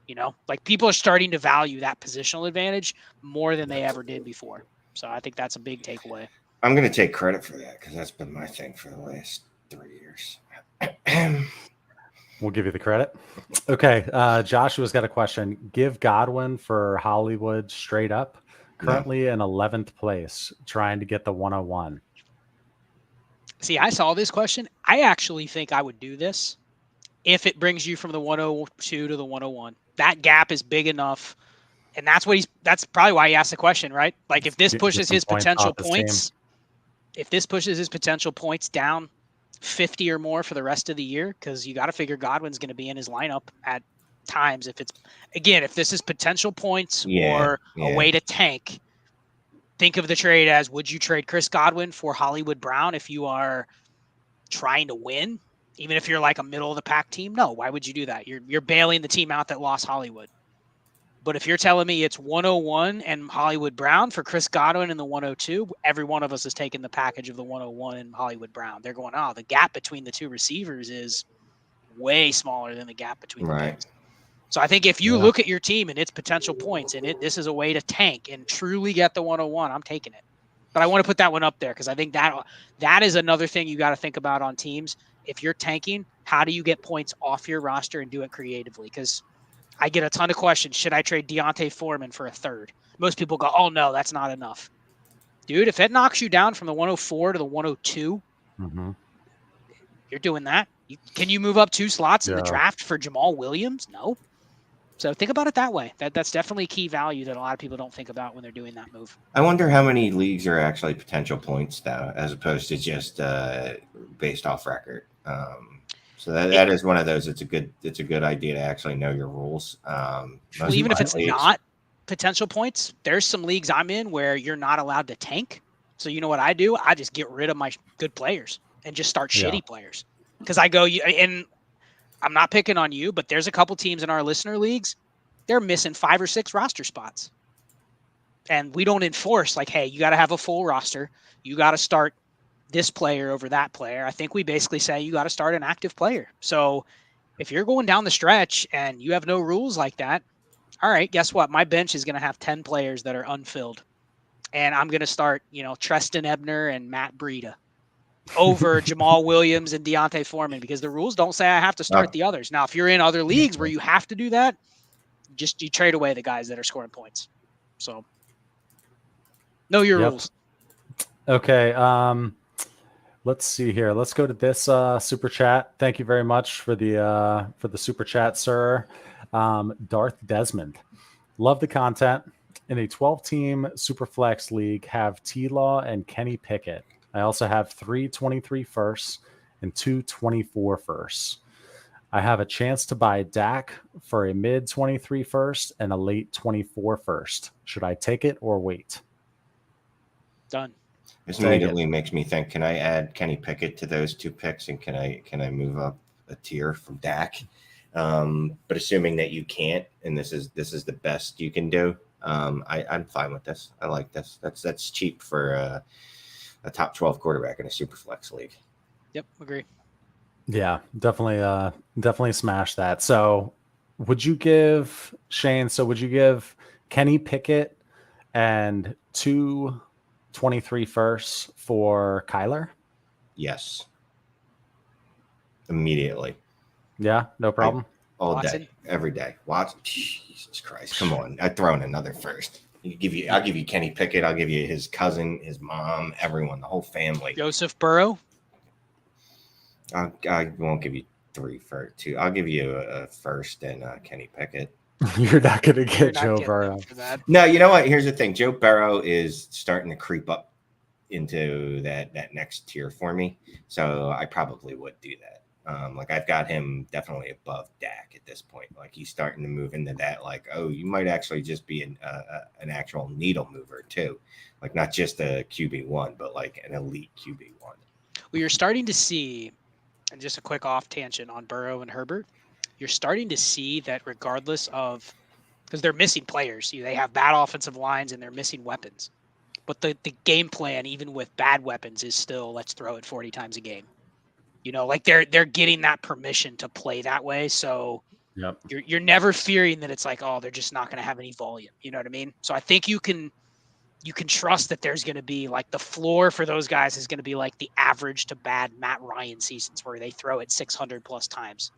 S3: Like, people are starting to value that positional advantage more than they ever did before. So I think that's a big takeaway.
S2: I'm going to take credit for that, because that's been my thing for the last 3 years.
S1: We'll give you the credit. Okay. Joshua's got a question. Give Godwin for Hollywood straight up. Currently in 11th place, trying to get the 101.
S3: See, I saw this question. I actually think I would do this if it brings you from the 102 to the 101. That gap is big enough. And that's probably why he asked the question, right? Like, if this pushes his potential points, down 50 or more for the rest of the year, because you got to figure Godwin's going to be in his lineup at times. If this is potential points or a way to tank, think of the trade as, would you trade Chris Godwin for Hollywood Brown if you are trying to win? Even if you're like a middle of the pack team? No, why would you do that? You're bailing the team out that lost Hollywood. But if you're telling me it's 101 and Hollywood Brown for Chris Godwin in the 102, every one of us is taking the package of the 101 and Hollywood Brown. They're going, the gap between the 2 receivers is way smaller than the gap between the picks. So I think if you look at your team and its potential points, and this is a way to tank and truly get the 101, I'm taking it. But I want to put that one up there, because I think that is another thing you got to think about on teams. If you're tanking, how do you get points off your roster and do it creatively? Because I get a ton of questions. Should I trade Deontay Foreman for a 3rd? Most people go, oh, no, that's not enough. Dude, if it knocks you down from the 104 to the 102, You're doing that. Can you move up 2 slots in the
S1: Yeah.
S3: draft for Jamal Williams? No. So think about it that way. That's definitely key value that a lot of people don't think about when they're doing that move.
S2: I wonder how many leagues are actually potential points though, as opposed to just based off record. So that is one of those. It's a good idea to actually know your rules.
S3: Well, even if it's not potential points, there's some leagues I'm in where you're not allowed to tank. So you know what I do? I just get rid of my good players and just start shitty players. Because I go, and I'm not picking on you, but there's a couple teams in our listener leagues, they're missing 5 or 6 roster spots. And we don't enforce like, hey, you got to have a full roster. You got to start this player over that player. I think we basically say you got to start an active player. So if you're going down the stretch and you have no rules like that, all right, guess what? My bench is going to have 10 players that are unfilled. And I'm going to start, Treston Ebner and Matt Breida over Jamal Williams and Deontay Foreman, because the rules don't say I have to start the others. Now, if you're in other leagues where you have to do that, you trade away the guys that are scoring points. So know your rules.
S1: Okay. Let's see here. Let's go to this super chat. Thank you very much for the super chat, sir. Darth Desmond. Love the content. In a 12-team Superflex league, have T-Law and Kenny Pickett. I also have 3 23 firsts and 2 24 firsts. I have a chance to buy Dak for a mid 23 first and a late 24 first. Should I take it or wait?
S3: Done.
S2: This immediately makes me think, can I add Kenny Pickett to those 2 picks, and can I move up a tier from Dak? But assuming that you can't, and this is the best you can do, I'm fine with this. I like this. That's cheap for a top 12 quarterback in a super flex league.
S3: Yep, agree.
S1: Yeah, definitely smash that. So would you give Shane, would you give Kenny Pickett and 2 23 firsts for Kyler?
S2: Yes. Immediately.
S1: Yeah, no problem.
S2: All
S3: Watson?
S2: day, every day. Watson. Jesus Christ. Come on. I'd throw in another first. I'll give you Kenny Pickett. I'll give you his cousin, his mom, everyone, the whole family.
S3: Joseph Burrow.
S2: I won't give you 3 for 2. I'll give you a first and Kenny Pickett.
S1: You're not going to get Joe Burrow
S3: for that.
S2: No, you know what? Here's the thing. Joe Burrow is starting to creep up into that next tier for me. So I probably would do that. I've got him definitely above Dak at this point. Like he's starting to move into that. Like, oh, you might actually just be an actual needle mover too. Like not just a QB1, but like an elite QB1.
S3: Well, you're starting to see, and just a quick off tangent on Burrow and Herbert, you're starting to see that regardless of, because they're missing players, they have bad offensive lines and they're missing weapons. But the game plan, even with bad weapons, is still let's throw it 40 times a game. Like they're getting that permission to play that way. So you're never fearing that it's like, oh, they're just not going to have any volume. You know what I mean? So I think you can trust that there's going to be like the floor for those guys is going to be like the average to bad Matt Ryan seasons where they throw it 600 plus times,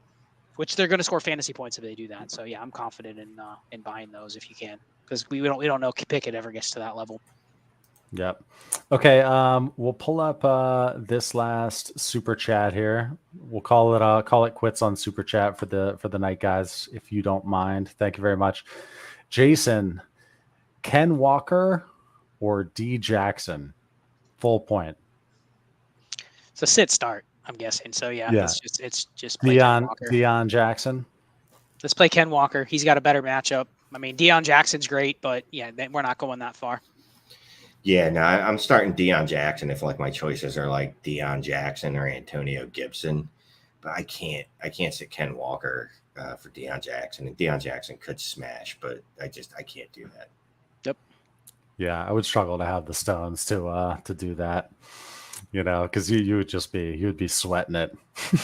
S3: which they're going to score fantasy points if they do that. So yeah, I'm confident in buying those if you can, because we don't know if Pickett ever gets to that level.
S1: Yep. Okay. We'll pull up this last super chat here. We'll call it quits on super chat for the night, guys, if you don't mind. Thank you very much. Jason, Ken Walker or D Jackson? Full point.
S3: It's a sit start, I'm guessing. So yeah. It's just
S1: play Deion Jackson.
S3: Let's play Ken Walker. He's got a better matchup. I mean, Deion Jackson's great, but yeah, we're not going that far.
S2: Yeah, no, I'm starting Deion Jackson if like my choices are like Deion Jackson or Antonio Gibson, but I can't sit Ken Walker for Deion Jackson, and Deion Jackson could smash, but I can't do that.
S3: Yep.
S1: Yeah, I would struggle to have the stones to do that, because you would be sweating it.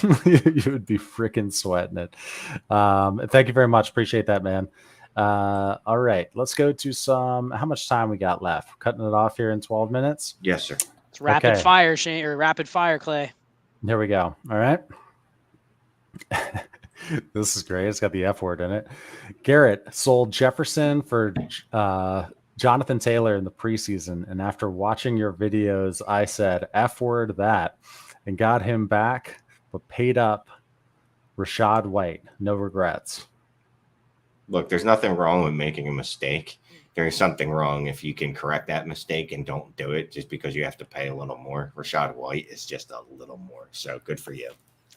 S1: You would be freaking sweating it. Thank you very much. Appreciate that, man. All right, let's go to how much time we got left? Cutting it off here in 12 minutes.
S2: Yes, sir.
S3: It's rapid fire, Shane, or rapid fire, Clay.
S1: There we go. All right. This is great. It's got the F word in it. Garrett sold Jefferson for Jonathan Taylor in the preseason, and after watching your videos, I said F word that and got him back but paid up Rashad White. No regrets.
S2: Look, there's nothing wrong with making a mistake. There's something wrong if you can correct that mistake and don't do it just because you have to pay a little more. Rashad White is just a little more. So good for you.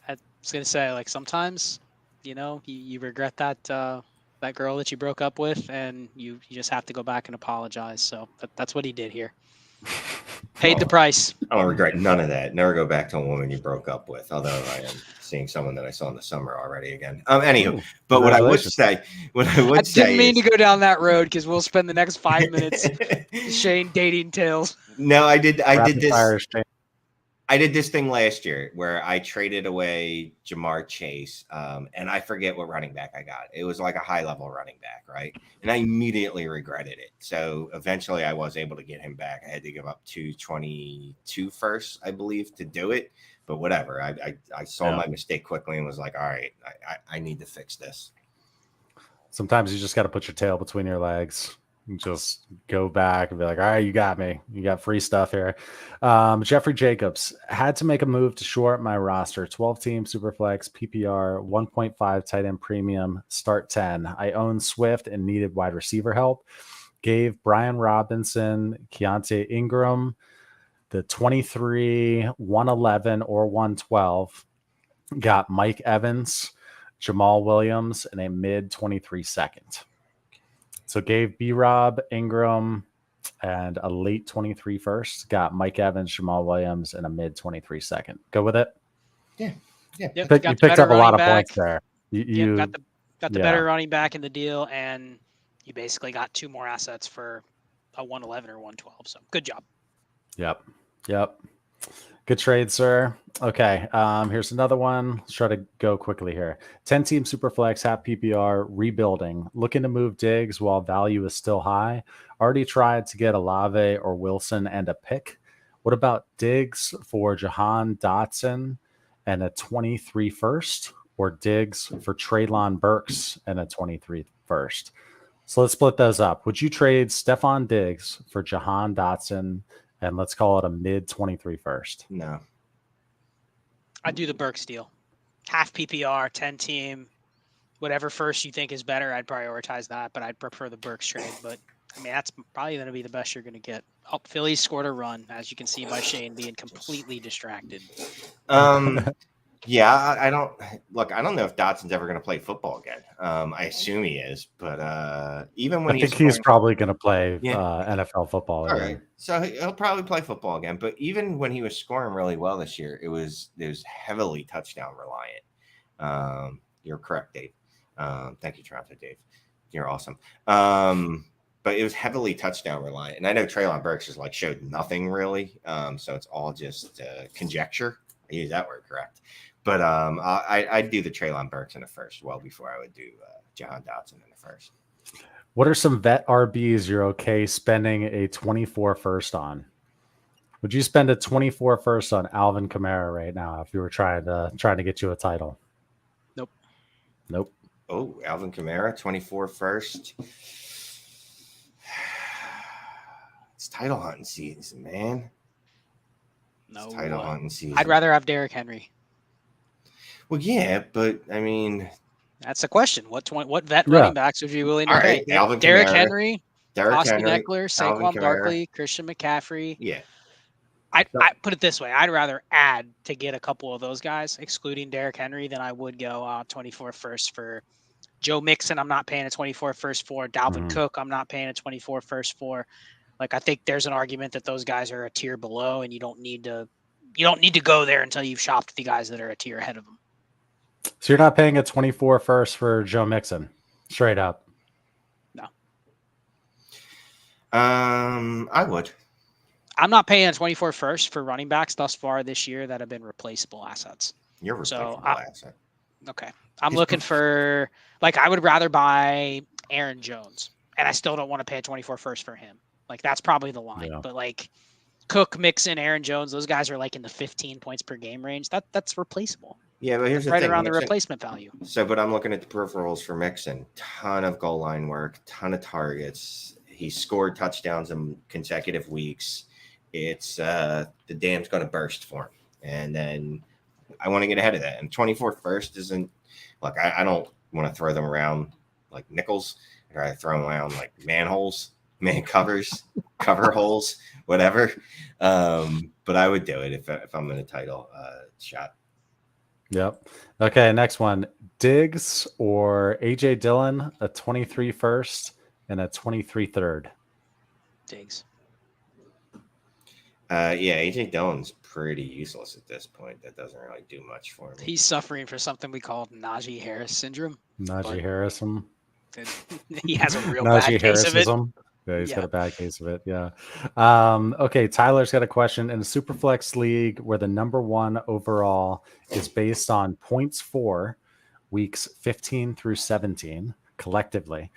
S3: I was gonna say, like, sometimes, you regret that that girl that you broke up with, and you just have to go back and apologize. So that's what he did here. Paid the price.
S2: I don't regret none of that. Never go back to a woman you broke up with, although I am seeing someone that I saw in the summer already again. Anywho, but what I
S3: didn't mean to go down that road because we'll spend the next 5 minutes Shane dating tales.
S2: No, I did this. I did this thing last year where I traded away Jamar Chase, and I forget what running back I got. It was like a high-level running back, right? And I immediately regretted it. So eventually I was able to get him back. I had to give up 222 first, I believe, to do it. But whatever. I saw my mistake quickly and was like, all right, I need to fix this.
S1: Sometimes you just got to put your tail between your legs. Just go back and be like, all right, you got me. You got free stuff here. Jeffrey Jacobs had to make a move to shore up my roster. 12-team Superflex, PPR, 1.5 tight end premium, start 10. I own Swift and needed wide receiver help. Gave Brian Robinson, Keontae Ingram, the 23, 111, or 112. Got Mike Evans, Jamal Williams, and a mid-23 second. So gave B-Rob, Ingram, and a late 23 first. Got Mike Evans, Jamal Williams, and a mid-23 second. Go with it?
S2: Yeah.
S3: Yep,
S1: You picked up a lot of points there. You
S3: got the better running back in the deal, and you basically got 2 more assets for a 111 or 112. So good job.
S1: Yep. Good trade, sir. Okay, here's another one. Let's try to go quickly here. 10-team Superflex, half PPR, rebuilding. Looking to move Diggs while value is still high. Already tried to get Olave or Wilson and a pick. What about Diggs for Jahan Dotson and a 23 first, or Diggs for Treylon Burks and a 23 first? So let's split those up. Would you trade Stephon Diggs for Jahan Dotson and let's call it a mid-23 first?
S2: No.
S3: I'd do the Burks deal. Half PPR, 10-team, whatever first you think is better, I'd prioritize that, but I'd prefer the Burks trade. But, I mean, that's probably going to be the best you're going to get. Oh, Philly scored a run, as you can see by Shane being completely distracted.
S2: Yeah, I don't know if Dotson's ever going to play football again. I assume he is, but even when
S1: he's probably going to play NFL football.
S2: All right, so he'll probably play football again. But even when he was scoring really well this year, it was heavily touchdown reliant. You're correct, Dave. Thank you, Toronto Dave. You're awesome. But it was heavily touchdown reliant, and I know Treylon Burks just showed nothing really. So it's all just conjecture. I use that word correct. But I'd do the Treylon Burks in the first, well before I would do Jahan Dotson in the first.
S1: What are some vet RBs you're okay spending a 24 first on? Would you spend a 24 first on Alvin Kamara right now if you were trying to get you a title? Nope.
S2: Oh, Alvin Kamara, 24 first. It's title hunting season, man.
S3: No,
S2: it's title hunting season.
S3: I'd rather have Derrick Henry.
S2: Well, yeah, but I mean,
S3: that's the question. What vet running backs would you be willing to pay?
S2: Alvin
S3: Derrick
S2: Kamara,
S3: Henry, Austin Eckler, Saquon Barkley, Christian McCaffrey.
S2: Yeah.
S3: I put it this way: I'd rather add to get a couple of those guys, excluding Derrick Henry, than I would go 24 first for Joe Mixon. I'm not paying a 24 first for Dalvin Cook. I'm not paying a 24 first for. I think there's an argument that those guys are a tier below, and you don't need to go there until you've shopped the guys that are a tier ahead of them.
S1: So you're not paying a 24 first for Joe Mixon, straight up?
S3: No.
S2: I would.
S3: I'm not paying a 24 first for running backs thus far this year that have been replaceable assets.
S2: You're replaceable asset.
S3: Okay. I'm looking for I would rather buy Aaron Jones, and I still don't want to pay a 24 first for him. That's probably the line. Yeah. But Cook, Mixon, Aaron Jones, those guys are in the 15 points per game range. That's replaceable.
S2: Yeah, but here's the
S3: thing.
S2: Right
S3: around the replacement value.
S2: So, but I'm looking at the peripherals for Mixon. Ton of goal line work, ton of targets. He scored touchdowns in consecutive weeks. It's the dam's going to burst for him. And then I want to get ahead of that. And 24 first isn't like I don't want to throw them around like nickels. I throw them around like manholes, man covers, cover holes, whatever. But I would do it if I'm in a title shot.
S1: Yep. Okay, next one. Diggs or AJ Dillon, a 23 first and a 23 third.
S3: Diggs.
S2: Yeah, AJ Dillon's pretty useless at this point. That doesn't really do much for me.
S3: He's suffering from something we call Najee Harris syndrome.
S1: Najee Harrison.
S3: He has a real bad case of it.
S1: Yeah, he's got a bad case of it. Yeah. Okay, Tyler's got a question. In a Superflex league where the number 1 overall is based on points for weeks 15 through 17 collectively,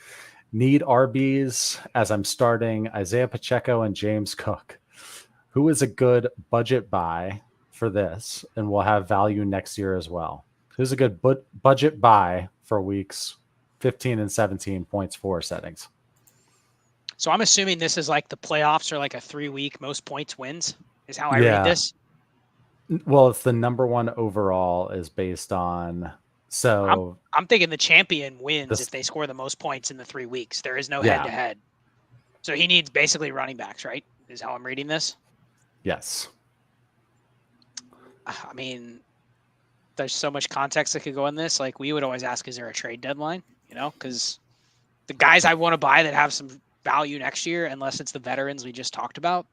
S1: need RBs as I'm starting Isaiah Pacheco and James Cook. Who is a good budget buy for this and will have value next year as well? Who's a good budget buy for weeks 15 and 17 points for settings?
S3: So I'm assuming this is like the playoffs or like a 3-week most points wins is how I read this.
S1: Well, it's the number 1 overall is based on. So
S3: I'm thinking the champion wins if they score the most points in the 3 weeks. There is no head to head. So he needs basically running backs, right? Is how I'm reading this.
S1: Yes.
S3: I mean, there's so much context that could go in this. Like we would always ask, is there a trade deadline? You know, because the guys I want to buy that have some value next year, unless it's the veterans we just talked about.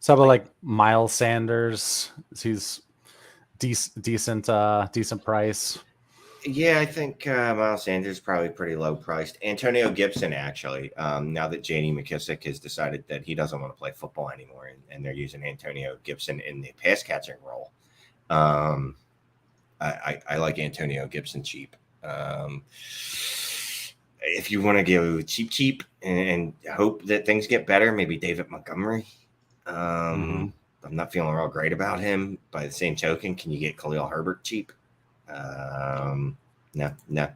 S1: So about like Miles Sanders, he's decent price.
S2: Yeah, I think Miles Sanders is probably pretty low priced. Antonio Gibson, actually, now that J.D. McKissick has decided that he doesn't want to play football anymore, and they're using Antonio Gibson in the pass catching role. I like Antonio Gibson cheap. If you want to go cheap and hope that things get better, maybe David Montgomery. I'm not feeling real great about him. By the same token, can you get Khalil Herbert cheap? No,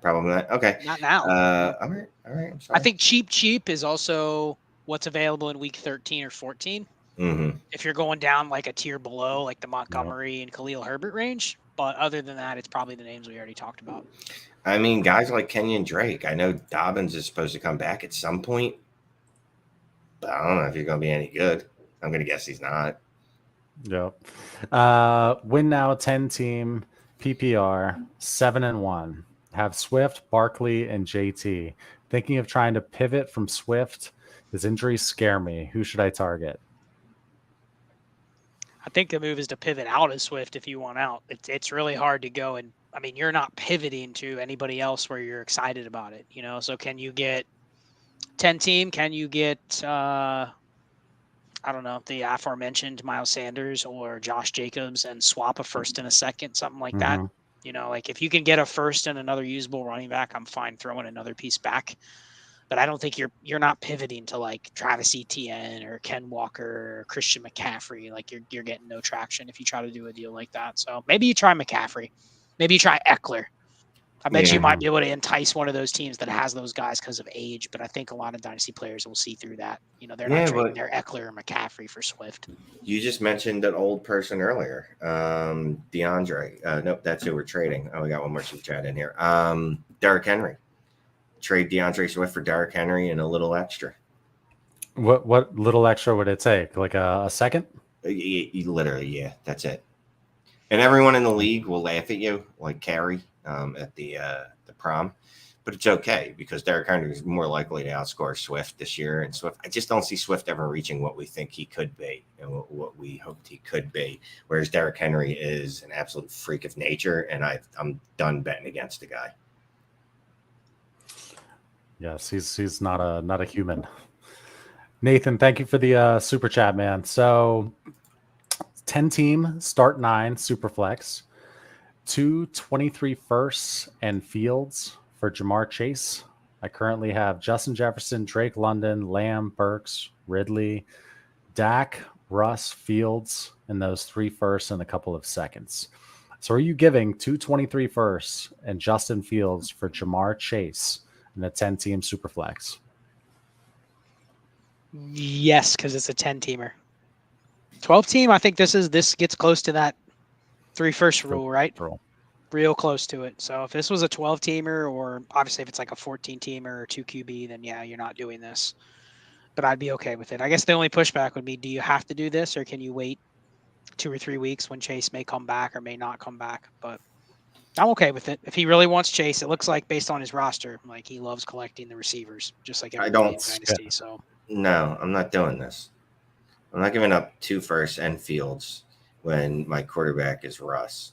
S2: probably not. Okay.
S3: Not now.
S2: All right. I'm sorry.
S3: I think cheap is also what's available in week 13 or 14.
S2: Mm-hmm.
S3: If you're going down like a tier below, like the Montgomery and Khalil Herbert range. But other than that, it's probably the names we already talked about.
S2: I mean, guys like Kenyon Drake. I know Dobbins is supposed to come back at some point, but I don't know if he's going to be any good. I'm going to guess he's not.
S1: Yep. Win now 10 team PPR 7-1. Have Swift, Barkley, and JT. Thinking of trying to pivot from Swift. His injuries scare me. Who should I target?
S3: I think the move is to pivot out of Swift if you want out. It's really hard to go and I mean you're not pivoting to anybody else where you're excited about it, you know. So can you get 10 team? Can you get I don't know, the aforementioned Miles Sanders or Josh Jacobs and swap a first and a second, something like that? You know, like if you can get a first and another usable running back, I'm fine throwing another piece back. But I don't think you're not pivoting to like Travis Etienne or Ken Walker or Christian McCaffrey. Like you're getting no traction if you try to do a deal like that. So maybe you try McCaffrey. Maybe you try Eckler. I bet you might be able to entice one of those teams that has those guys because of age. But I think a lot of dynasty players will see through that. You know, they're not trading their Eckler or McCaffrey for Swift.
S2: You just mentioned an old person earlier, DeAndre. Nope, that's who we're trading. Oh, we got one more super chat in here. Derrick Henry. Trade DeAndre Swift for Derrick Henry and a little extra.
S1: What little extra would it take? Like a second?
S2: Literally, yeah, that's it. And everyone in the league will laugh at you, like Carrie at the prom, but it's okay because Derrick Henry is more likely to outscore Swift this year. And Swift, I just don't see Swift ever reaching what we think he could be and what we hoped he could be. Whereas Derrick Henry is an absolute freak of nature, and I'm done betting against the guy.
S1: Yes, he's not a human. Nathan, thank you for the super chat, man. So 10 team, start 9, super flex, 23 firsts and Fields for Jamar Chase. I currently have Justin Jefferson, Drake London, Lamb, Burks, Ridley, Dak, Russ, Fields, and those 3 firsts and a couple of seconds. So are you giving 23 firsts and Justin Fields for Jamar Chase in a 10-team superflex?
S3: Yes, because it's a 10-teamer. 12-team, I think this gets close to that 3 first rule, right?
S1: Rule.
S3: Real close to it. So if this was a 12-teamer, or obviously if it's like a 14-teamer or 2 QB, then yeah, you're not doing this. But I'd be okay with it. I guess the only pushback would be, do you have to do this, or can you wait 2 or 3 weeks when Chase may come back or may not come back? But I'm okay with it. If he really wants Chase, it looks like based on his roster, like he loves collecting the receivers, just like everybody in Dynasty. So
S2: no, I'm not doing this. I'm not giving up 2 firsts and Fields when my quarterback is Russ.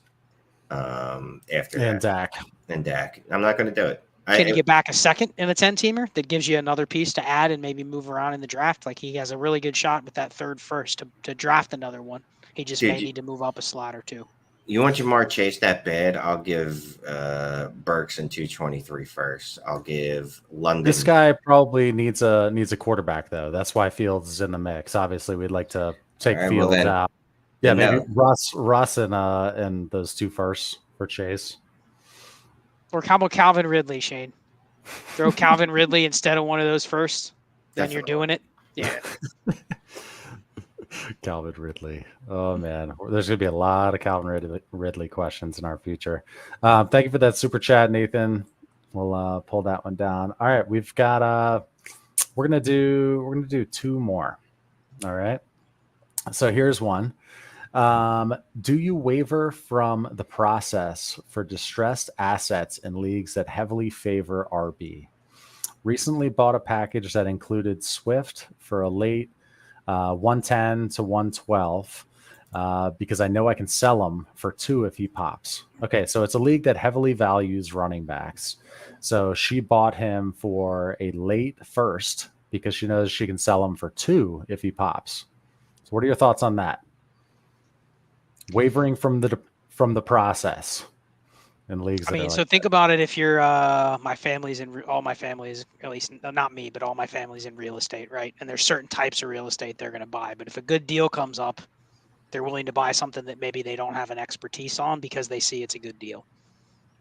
S2: After
S1: and
S2: that.
S1: Dak.
S2: And Dak. I'm not going to do it.
S3: Can you get back a second in a 10-teamer that gives you another piece to add and maybe move around in the draft? Like he has a really good shot with that 3rd first to draft another one. He just may need to move up a slot or 2.
S2: You want Jamar Chase that bad? I'll give Burks and 223 first. I'll give London.
S1: This guy probably needs a quarterback though. That's why Fields is in the mix. Obviously, we'd like to take Fields out. Yeah, maybe Russ and those 2 firsts for Chase.
S3: Or how about Calvin Ridley, Shane? Throw Calvin Ridley instead of one of those firsts. Then you're doing it. Yeah.
S1: Calvin Ridley. Oh man, there's gonna be a lot of Calvin Ridley questions in our future. Thank you for that super chat, Nathan. We'll pull that one down. All right, we've got we're gonna do 2 more. All right. So here's one. Do you waiver from the process for distressed assets in leagues that heavily favor RB? Recently bought a package that included Swift for a late 110 to 112 because I know I can sell him for 2 if he pops. Okay, so it's a league that heavily values running backs. So she bought him for a late first because she knows she can sell him for 2 if he pops. So what are your thoughts on that? Wavering from the process in leagues.
S3: I mean, so think about it. If you're my family's all my families, at least not me, but all my family's in real estate, right? And there's certain types of real estate they're going to buy. But if a good deal comes up, they're willing to buy something that maybe they don't have an expertise on because they see it's a good deal.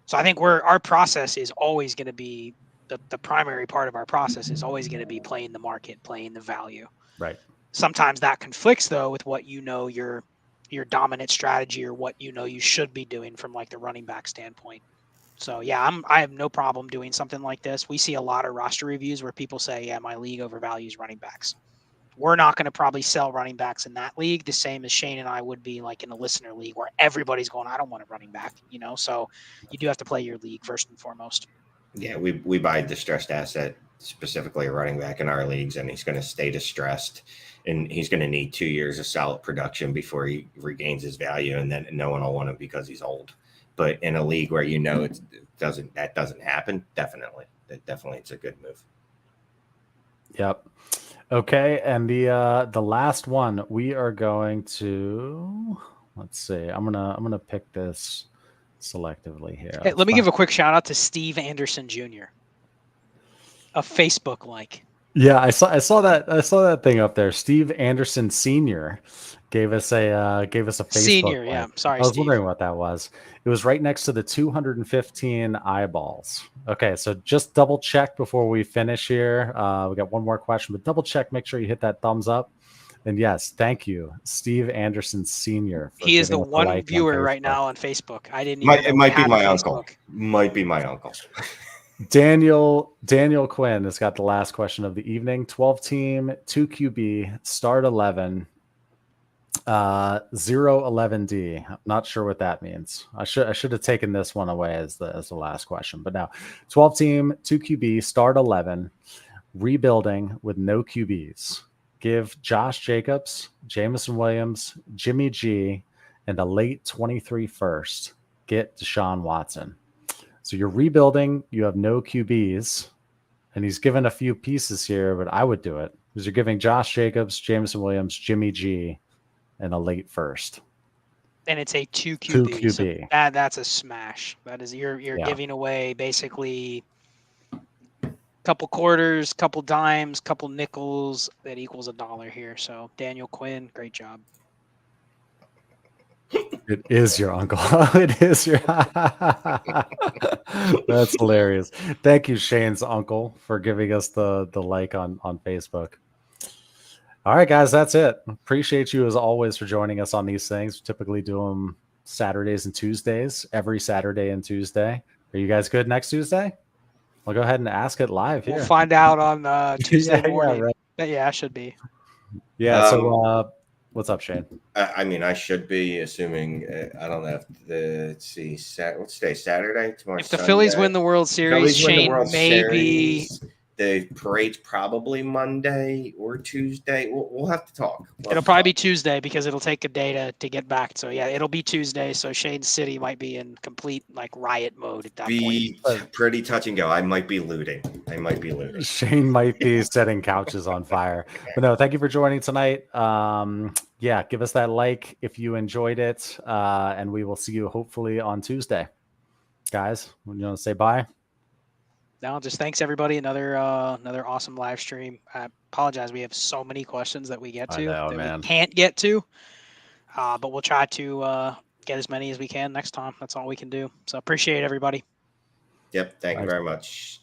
S3: So I think our process is always going to be the primary part of our process is always going to be playing the market, playing the value.
S1: Right. Sometimes
S3: that conflicts though with what your dominant strategy or what you should be doing from like the running back standpoint. So yeah, I have no problem doing something like this. We see a lot of roster reviews where people say, yeah, my league overvalues running backs. We're not going to probably sell running backs in that league the same as Shane and I would be like in a listener league where everybody's going, I don't want a running back, so you do have to play your league first and foremost.
S2: Yeah, we buy a distressed asset, specifically a running back in our leagues, and he's going to stay distressed. And he's going to need 2 years of solid production before he regains his value, and then no one will want him because he's old. But in a league where that doesn't happen, definitely it's a good move.
S1: Yep. Okay, and the last one we are going to let's see. I'm gonna pick this selectively here.
S3: Hey, let me give a quick shout out to Steve Anderson Jr. A Facebook like.
S1: Yeah, I saw that thing up there. Steve Anderson Sr. gave us a Facebook
S3: Senior,
S1: like.
S3: yeah. Sorry,
S1: I was
S3: Steve.
S1: wondering what that was. It was right next to the 215 eyeballs. Okay, so just double check before we finish here. We got one more question, but double check. Make sure you hit that thumbs up. And yes, thank you, Steve Anderson Sr.
S3: He is the one viewer right now on Facebook. I didn't.
S2: It might be my uncle. Might be my uncle.
S1: Daniel Quinn has got the last question of the evening. 12-team, 2 QB, start 11, 0-11D. I'm not sure what that means. I should have taken this one away as the last question. But now, 12-team, 2 QB, start 11, rebuilding with no QBs. Give Josh Jacobs, Jameson Williams, Jimmy G, and a late 23 first. Get Deshaun Watson. So you're rebuilding, you have no QBs, and he's given a few pieces here, but I would do it because you're giving Josh Jacobs, Jameson Williams, Jimmy G, and a late first.
S3: And it's a 2 QB.
S1: 2 QB.
S3: So that's a smash. That is you're giving away basically couple quarters, couple dimes, couple nickels. That equals $1 here. So Daniel Quinn, great job.
S1: It is your uncle. It is your. That's hilarious. Thank you, Shane's uncle, for giving us the like on Facebook. All right, guys, that's it. Appreciate you as always for joining us on these things. We typically do them Saturdays and Tuesdays, every Saturday and Tuesday. Are you guys good next Tuesday? I'll go ahead and ask it live here.
S4: We'll find out on Tuesday morning.
S1: right.
S4: Yeah, I should be.
S1: Yeah. So, what's up, Shane?
S2: I mean, I should be assuming. I don't know. Let's see. What's today? Saturday. Tomorrow.
S4: If the Phillies win the World Series, Shane maybe.
S2: The parade's probably Monday or Tuesday. We'll have to talk.
S4: It'll probably be Tuesday because it'll take a day to get back. So yeah, it'll be Tuesday. So Shane City might be in complete like riot mode at that point.
S2: Pretty touch and go. I might be looting.
S1: Shane might be setting couches on fire. But no, thank you for joining tonight. Yeah, give us that like if you enjoyed it, and we will see you hopefully on Tuesday. Guys, you want to say bye?
S4: No, just thanks everybody. Another awesome live stream. I apologize. We have so many questions that we get to we can't get to, but we'll try to get as many as we can next time. That's all we can do. So appreciate everybody.
S2: Yep. Thank you very much.